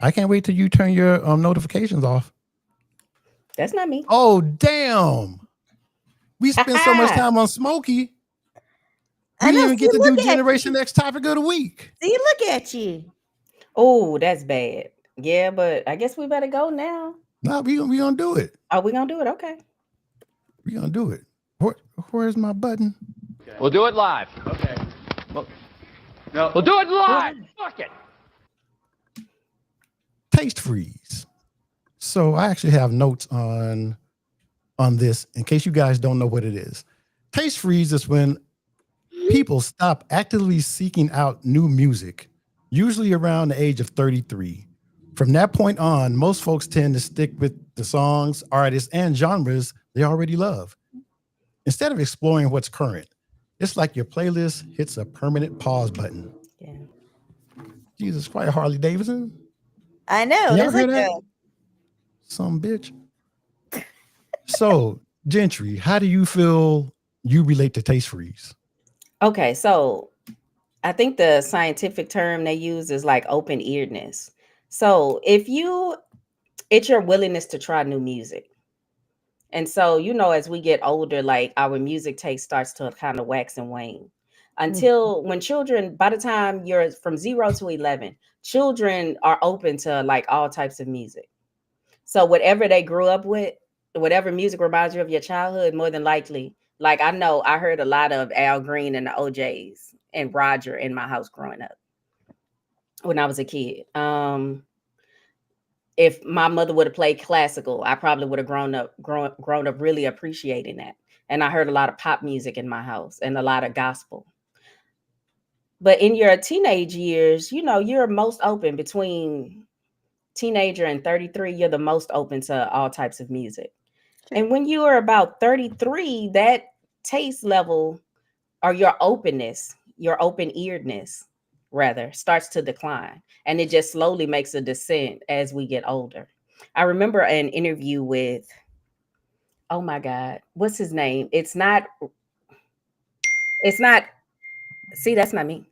I can't wait till you turn your notifications off. That's not me. Oh, damn. We spend so much time on Smokey. I We didn't know. even See, get to do look at Generation you. X topic of the week. See, look at you. Oh, that's bad. Yeah, but I guess we better go now. No, we gonna do it. Oh, we gonna do it? Okay. We gonna do it. Where's my button? We'll do it live. Okay. We'll do it live. Fuck it. Taste freeze. So I actually have notes on this in case you guys don't know what it is. Taste freeze is when people stop actively seeking out new music, usually around the age of 33. From that point on, most folks tend to stick with the songs, artists, and genres they already love. Instead of exploring what's current, it's like your playlist hits a permanent pause button. Yeah. Jesus Christ, Harley Davidson. I know. Y'all There's hear like that? Some bitch. So, Gentry, how do you feel you relate to taste freeze? Okay, so I think the scientific term they use is like open earedness. So it's your willingness to try new music. And so, as we get older, like our music taste starts to kind of wax and wane until when children, by the time you're from 0 to 11, children are open to like all types of music. So whatever they grew up with, whatever music reminds you of your childhood, more than likely, like I know I heard a lot of Al Green and the OJs and Roger in my house growing up when I was a kid. If my mother would have played classical, I probably would have grown up really appreciating that. And I heard a lot of pop music in my house and a lot of gospel. But in your teenage years, you're most open between teenager and 33. You're the most open to all types of music. Sure. And when you are about 33, that taste level or your openness, your open-earedness rather, starts to decline. And it just slowly makes a descent as we get older. I remember an interview with, oh my God, what's his name? It's not, see, that's not me.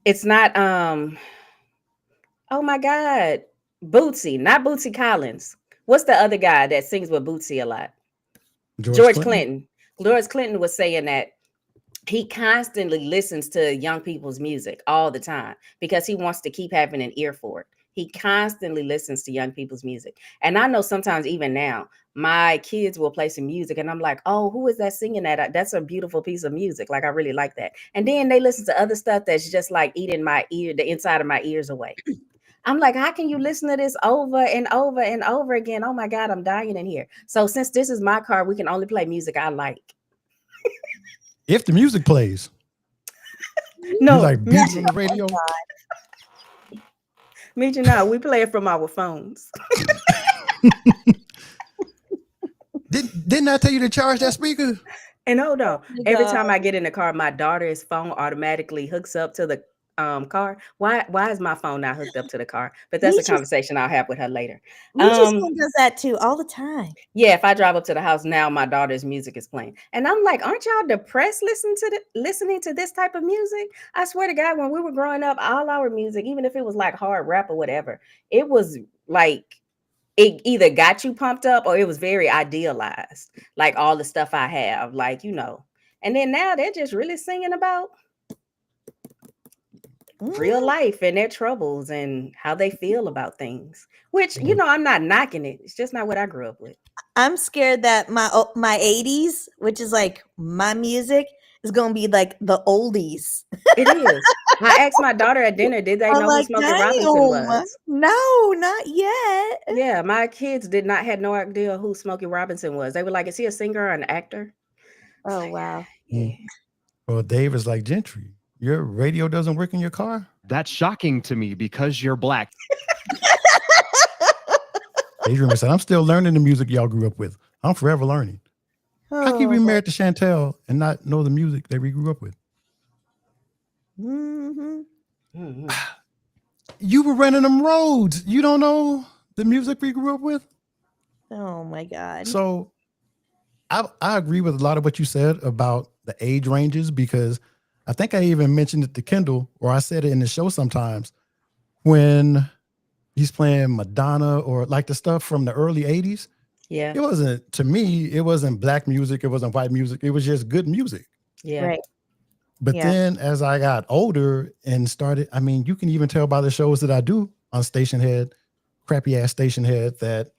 It's not, oh my God, Bootsy, not Bootsy Collins. What's the other guy that sings with Bootsy a lot? George Clinton. George Clinton was saying that he constantly listens to young people's music all the time because he wants to keep having an ear for it. He constantly listens to young people's music. And I know sometimes even now, my kids will play some music and I'm like, oh, who is that singing that? That's a beautiful piece of music. Like, I really like that. And then they listen to other stuff that's just like eating my ear, the inside of my ears away. I'm like, how can you listen to this over and over and over again? Oh my God, I'm dying in here. So since this is my car, we can only play music I like. If the music plays. No, you like beats on the radio. Me too. Now we play it from our phones. Didn't I tell you to charge that speaker? And hold on. Every time I get in the car, my daughter's phone automatically hooks up to the car. Why is my phone not hooked up to the car? But that's a conversation I'll have with her later. Son does that too all the time. Yeah, if I drive up to the house now, my daughter's music is playing. And I'm like, aren't y'all depressed listening to this type of music? I swear to God, when we were growing up, all our music, even if it was like hard rap or whatever, it was like it either got you pumped up or it was very idealized. Like all the stuff I have, like, and then now they're just really singing about real life and their troubles and how they feel about things, which, I'm not knocking it. It's just not what I grew up with. I'm scared that my 80s, which is like my music, is going to be like the oldies. It is. I asked my daughter at dinner, did they know who Smokey Robinson was? No, not yet. Yeah, my kids did not have no idea who Smokey Robinson was. They were like, is he a singer or an actor? Oh, wow. Yeah. Well, Dave is like, Gentry, your radio doesn't work in your car? That's shocking to me because you're black. Adrian said, I'm still learning the music y'all grew up with. I'm forever learning. How can you be married to Chantel and not know the music that we grew up with? You were running them roads. You don't know the music we grew up with? Oh my God. So I agree with a lot of what you said about the age ranges, because I think I even mentioned it to Kendall, or I said it in the show sometimes, when he's playing Madonna or like the stuff from the early 80s. Yeah. It wasn't, to me, it wasn't black music, it wasn't white music, it was just good music. Yeah. Right. But Yeah. then as I got older and started, I mean, you can even tell by the shows that I do on Station Head, crappy ass Station Head, that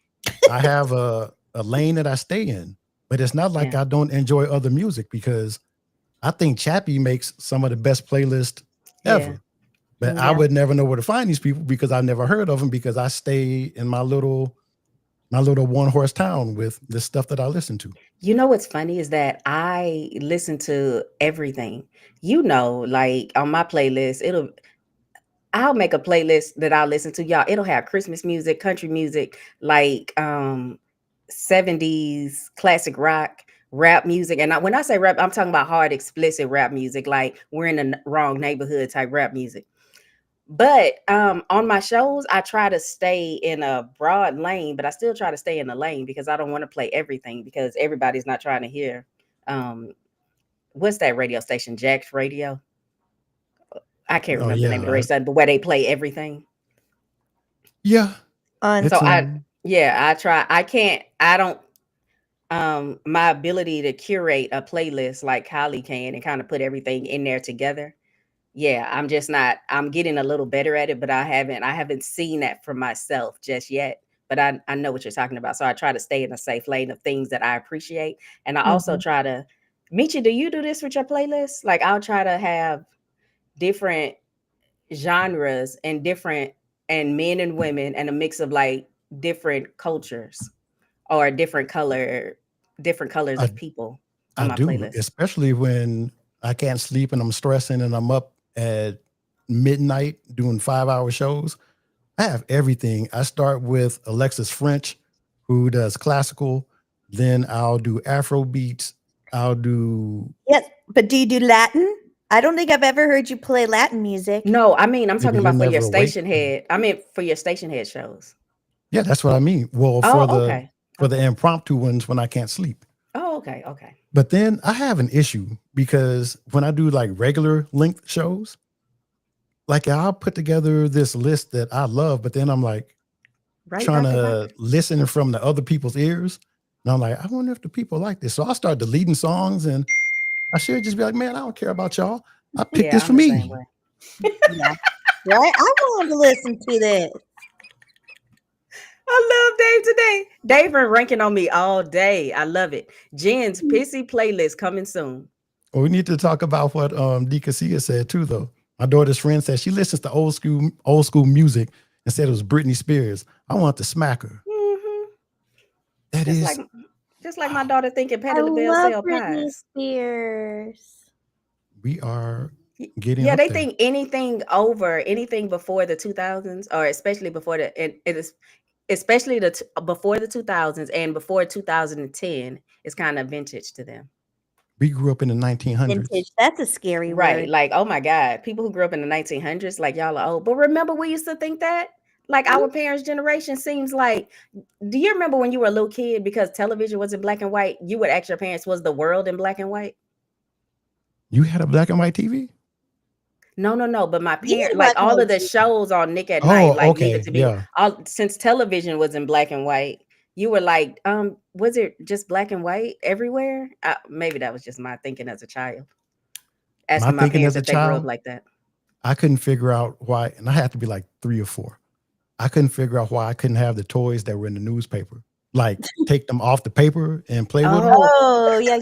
I have a lane that I stay in. But it's not like I don't enjoy other music, because I think Chappie makes some of the best playlists ever. But I would never know where to find these people because I never heard of them, because I stay in my little one horse town with the stuff that I listen to. You know what's funny is that I listen to everything. You know, like on my playlist, I'll make a playlist that I'll listen to. Y'all, it'll have Christmas music, country music, like 70s classic rock, rap music. And when I say rap, I'm talking about hard, explicit rap music, like we're in the wrong neighborhood type rap music. But on my shows, I try to stay in a broad lane, but I still try to stay in the lane because I don't want to play everything, because everybody's not trying to hear what's that radio station, Jack's Radio? I can't remember the name of the radio station, but where they play everything. Yeah. So my ability to curate a playlist like Holly can and kind of put everything in there together. Yeah, I'm getting a little better at it, but I haven't seen that for myself just yet. But I know what you're talking about. So I try to stay in a safe lane of things that I appreciate. And I also try to, Michi, do you do this with your playlist? Like I'll try to have different genres and men and women, and a mix of like different cultures or different colors of people on my playlist. Especially when I can't sleep and I'm stressing and I'm up at midnight doing 5-hour shows. I have everything. I start with Alexis French, who does classical. Then I'll do Afro beats. I'll do. Yes, but do you do Latin? I don't think I've ever heard you play Latin music. No, I mean, I'm talking about for your station head. I mean, for your station head shows. Yeah, that's what I mean. Well, for the impromptu ones when I can't sleep. Oh, okay. But then I have an issue, because when I do like regular length shows, like I'll put together this list that I love, but then I'm like trying to listen from the other people's ears. And I'm like, I wonder if the people like this. So I'll start deleting songs, and I should just be like, man, I don't care about y'all. I picked this for me. Yeah. Right? I want to listen to this. I love Dave today. Dave been ranking on me all day. I love it. Jen's pissy playlist coming soon. Well, we need to talk about what D. Casilla said too, though. My daughter's friend said she listens to old school music and said it was Britney Spears. I want to smack her. Mm-hmm. That just is just like my daughter thinking Patti LaBelle sell Britney pies. Spears. We are getting they there. think anything before the 2000s, or especially before before the 2000s and before 2010 is kind of vintage to them. We grew up in the 1900s. Vintage. That's a scary Right. word. Like, oh my God, people who grew up in the 1900s, like y'all are old. But remember, we used to think that, like our parents' generation seems like, do you remember when you were a little kid, because television was in black and white, you would ask your parents, was the world in black and white? You had a black and white TV? No. But my parents, like all of the shows on Nick at Night, needed to be since television was in black and white. You were like, was it just black and white everywhere? Maybe that was just my thinking as a child. Asking my parents if they grew up like that. I couldn't figure out why, and I had to be like 3 or 4. I couldn't figure out why I couldn't have the toys that were in the newspaper. Like take them off the paper and play with them. Oh, yeah.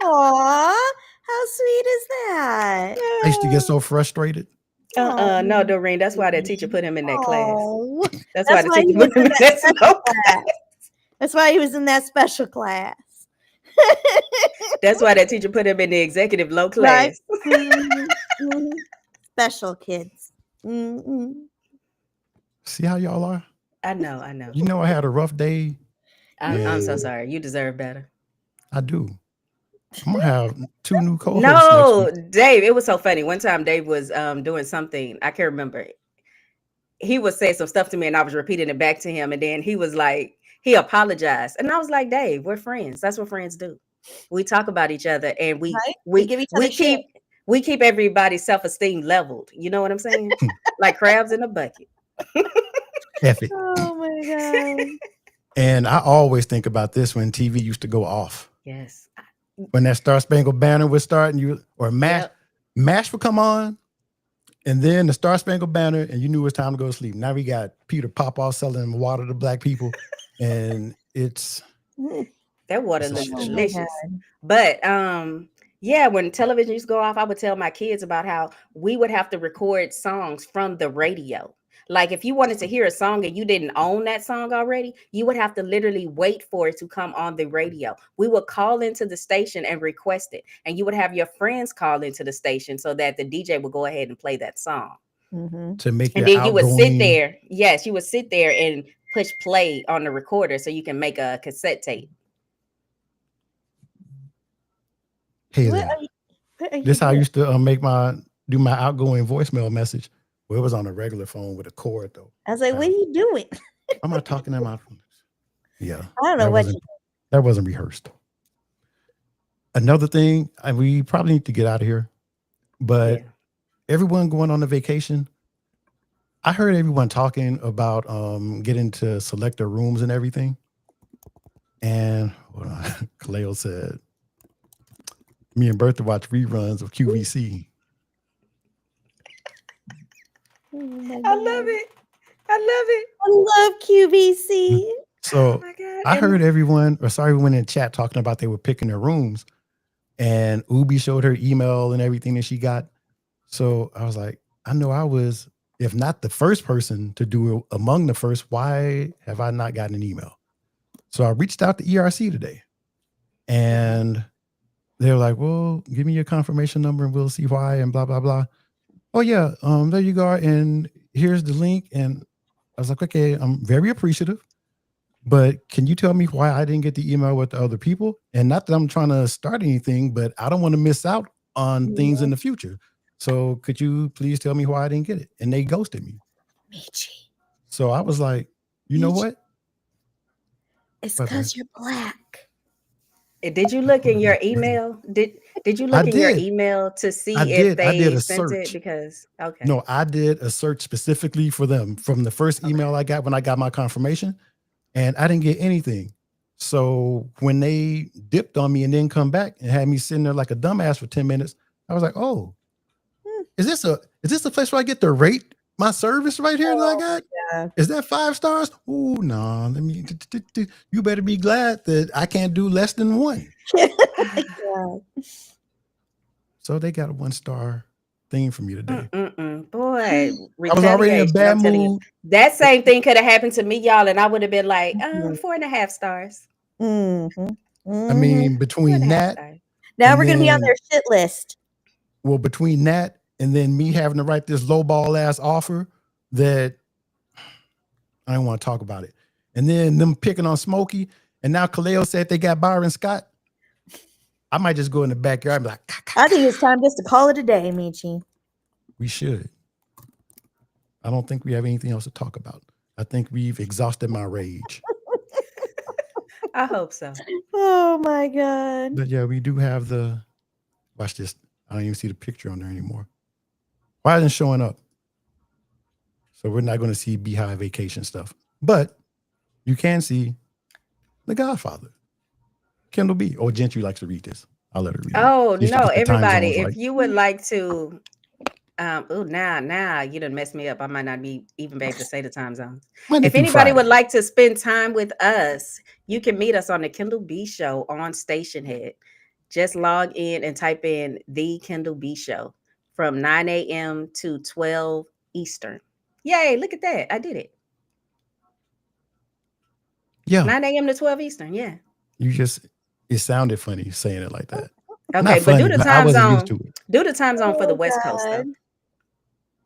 Aw, how sweet is that? I used to get so frustrated. No, Dorene, that's why that teacher put him in that class. That's why the why teacher put him in that special class. That's why he was in that special class. That's why that teacher put him in the executive low class. Right? Special kids. See how y'all are? I know. You know I had a rough day. I'm so sorry. You deserve better. I do. I'm gonna have 2 new co-hosts. No, next week. Dave, it was so funny. One time Dave was doing something. I can't remember. He was saying some stuff to me and I was repeating it back to him. And then he was like, He apologized. And I was like, Dave, we're friends. That's what friends do. We talk about each other and we Right? We give each other shit. we keep everybody's self-esteem leveled. You know what I'm saying? Like crabs in a bucket. F it. Oh my God. And I always think about this when TV used to go off. Yes. When that Star Spangled Banner would start or MASH would come on, and then the Star Spangled Banner, and you knew it was time to go to sleep. Now we got Peter Popoff selling water to black people, and it's that water it's looks shit show. delicious. But yeah, when television used to go off, I would tell my kids about how we would have to record songs from the radio. Like if you wanted to hear a song and you didn't own that song already, you would have to literally wait for it to come on the radio. We would call into the station and request it. And you would have your friends call into the station so that the DJ would go ahead and play that song. To make And then you would sit there. Yes, you would sit there and push play on the recorder so you can make a cassette tape. Hey there. This how I used to do my outgoing voicemail message. Well, it was on a regular phone with a cord though. I was like, what are you doing? I'm not talking to my phone. Yeah. I don't know what that wasn't rehearsed. Another thing, we probably need to get out of here, but everyone going on a vacation, I heard everyone talking about getting to select their rooms and everything. And Kaleo said, me and Bertha watch reruns of QVC. I love it. I love QVC. So I heard everyone in chat talking about they were picking their rooms, and Ubi showed her email and everything that she got. So I was like, I know I was, if not the first person to do it, among the first. Why have I not gotten an email? So I reached out to ERC today, and they're like, well, give me your confirmation number and we'll see why and blah, blah, blah. Oh yeah, there you go. And here's the link. And I was like, okay, I'm very appreciative, but can you tell me why I didn't get the email with the other people? And not that I'm trying to start anything, but I don't want to miss out on things in the future. So could you please tell me why I didn't get it? And they ghosted me. Michi. So I was like, you know what? It's because you're black. Did you look in your email? Did you look in your email to see if they sent it? Because no, I did a search specifically for them from the first email I got when I got my confirmation, and I didn't get anything. So when they dipped on me and then come back and had me sitting there like a dumbass for 10 minutes, I was like, oh, is this the place where I get to rate my service right here that I got? Yeah. Is that 5 stars? Oh no, you better be glad that I can't do less than 1. So they got a 1-star thing from you today. Boy, I was already in a bad mood. That same thing could have happened to me, y'all, and I would have been like, 4.5 stars. I mean, between that, now we're gonna be on their shit list. Well, between that and then me having to write this lowball ass offer that I don't want to talk about it. And then them picking on Smokey, and now Kaleo said they got Byron Scott. I might just go in the backyard and be like, I think it's time just to call it a day, Michi. We should. I don't think we have anything else to talk about. I think we've exhausted my rage. I hope so. Oh my God. But yeah, we do have watch this. I don't even see the picture on there anymore. Why isn't it showing up? So we're not going to see Beehive vacation stuff. But you can see The Godfather. Kendall B. Oh, Gentry likes to read this. I'll let her read it. Oh, no, everybody, if you would like to, now you done messed me up. I might not be even be able to say the time zones. If anybody would like to spend time with us, you can meet us on the Kendall B Show on Station Head. Just log in and type in The Kendall B Show from 9 a.m. to 12 Eastern. Yay, look at that. I did it. Yeah. 9 a.m. to 12 Eastern, yeah. It sounded funny saying it like that. Okay, not but funny, do the but time I wasn't zone. used to it. Do the time zone for the West Coast, though.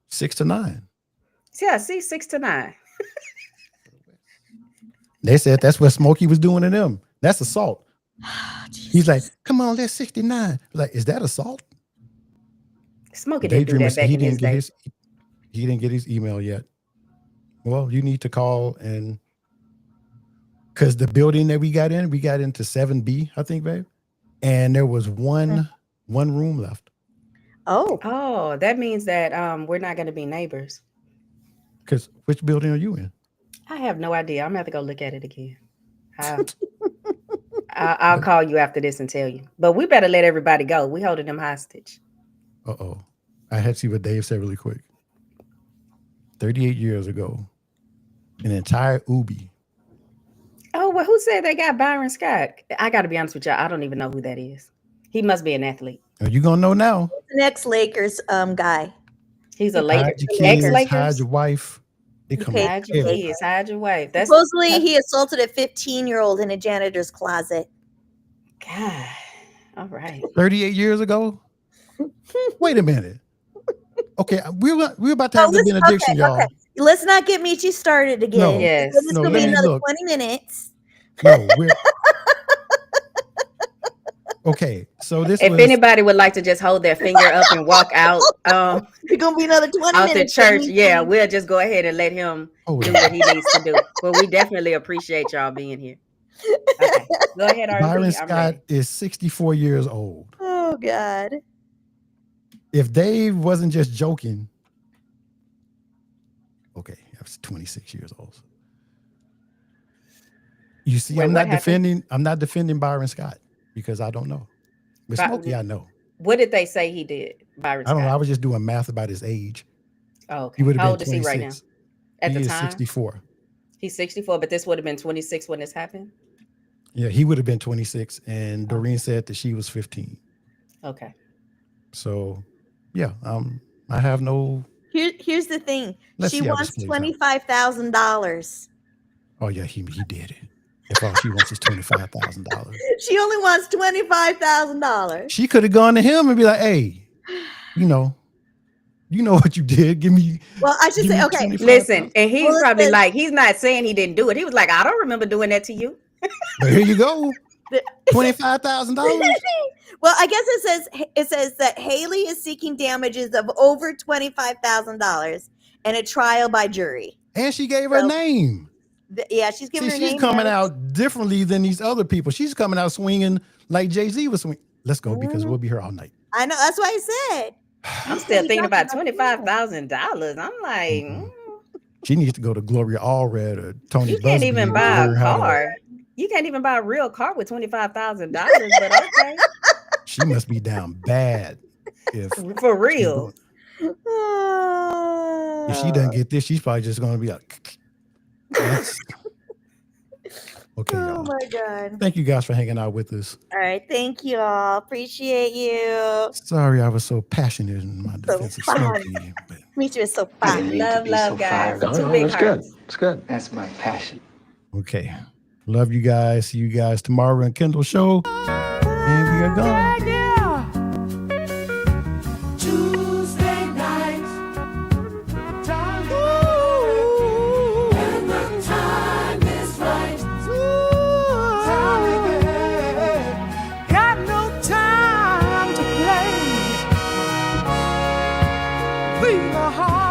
6 to 9. Yeah, see, 6 to 9. They said that's what Smokey was doing to them. That's assault. He's like, come on, that's 69. Like, is that assault? Smokey didn't do that back in his day. He didn't get his email yet. Well, you need to call and Because the building that we got into 7B, I think, babe. And there was one room left. Oh, that means that we're not going to be neighbors. Because which building are you in? I have no idea. I'm going to have to go look at it again. I'll call you after this and tell you. But we better let everybody go. We holding them hostage. Uh-oh. I had to see what Dave said really quick. 38 years ago, an entire Ubi. Oh, well, who said they got Byron Scott? I got to be honest with y'all. I don't even know who that is. He must be an athlete. Are you going to know now? The next Lakers guy. He's a Lakers. Ex-Lakers. Hide your wife. Hide your kids. Hide your wife. Supposedly, he assaulted a 15-year-old in a janitor's closet. God. All right. 38 years ago? Wait a minute. Okay, we're about to have the benediction, y'all. Okay. Let's not get Michi started again. No, yes. This is going to be another 20 minutes. No, okay, so this if anybody would like to just hold their finger up and walk out, it's gonna be another 20 out minutes. The church. Yeah, we'll just go ahead and let him do what he needs to do. But we definitely appreciate y'all being here. Okay, go ahead, RB. Byron Scott is 64 years old. Oh God. If Dave wasn't just joking, okay, I was 26 years old. You see, I'm not defending Byron Scott because I don't know. With Smokey, I know. What did they say he did, Byron Scott? I don't know. I was just doing math about his age. Oh, okay. He would have How been old is he right now? At the time? 64. He's 64, but this would have been 26 when this happened? Yeah, he would have been 26, and Dorene said that she was 15. Okay. So, yeah, I have no... Here's the thing. She wants $25,000. Oh, yeah, he did it. If all she wants is $25,000. She only wants $25,000. She could have gone to him and be like, hey, you know what you did. Give me. Well, I should say, okay. Listen, and he's probably like, he's not saying he didn't do it. He was like, I don't remember doing that to you. But here you go. $25,000. Well, I guess it says that Haley is seeking damages of over $25,000 and a trial by jury. And she gave her name. Yeah, she's giving her name. She's coming out differently than these other people. She's coming out swinging like Jay-Z was swinging. Let's go because we'll be here all night. I know. That's what I said. I'm still thinking about $25,000. I'm like, She needs to go to Gloria Allred or Tony. You can't even buy a car. You can't even buy a real car with $25,000. But okay. She must be down bad. For real. If she doesn't get this, she's probably just going to be like. Okay, oh y'all. My God. Thank you guys for hanging out with us. All right. Thank you all. Appreciate you. Sorry I was so passionate in my defense of Smokey. Me too. It's so fun. Love, guys. Two big hearts. Good. It's good. That's my passion. Okay. Love you guys. See you guys tomorrow on Kendall Show. And we are gone.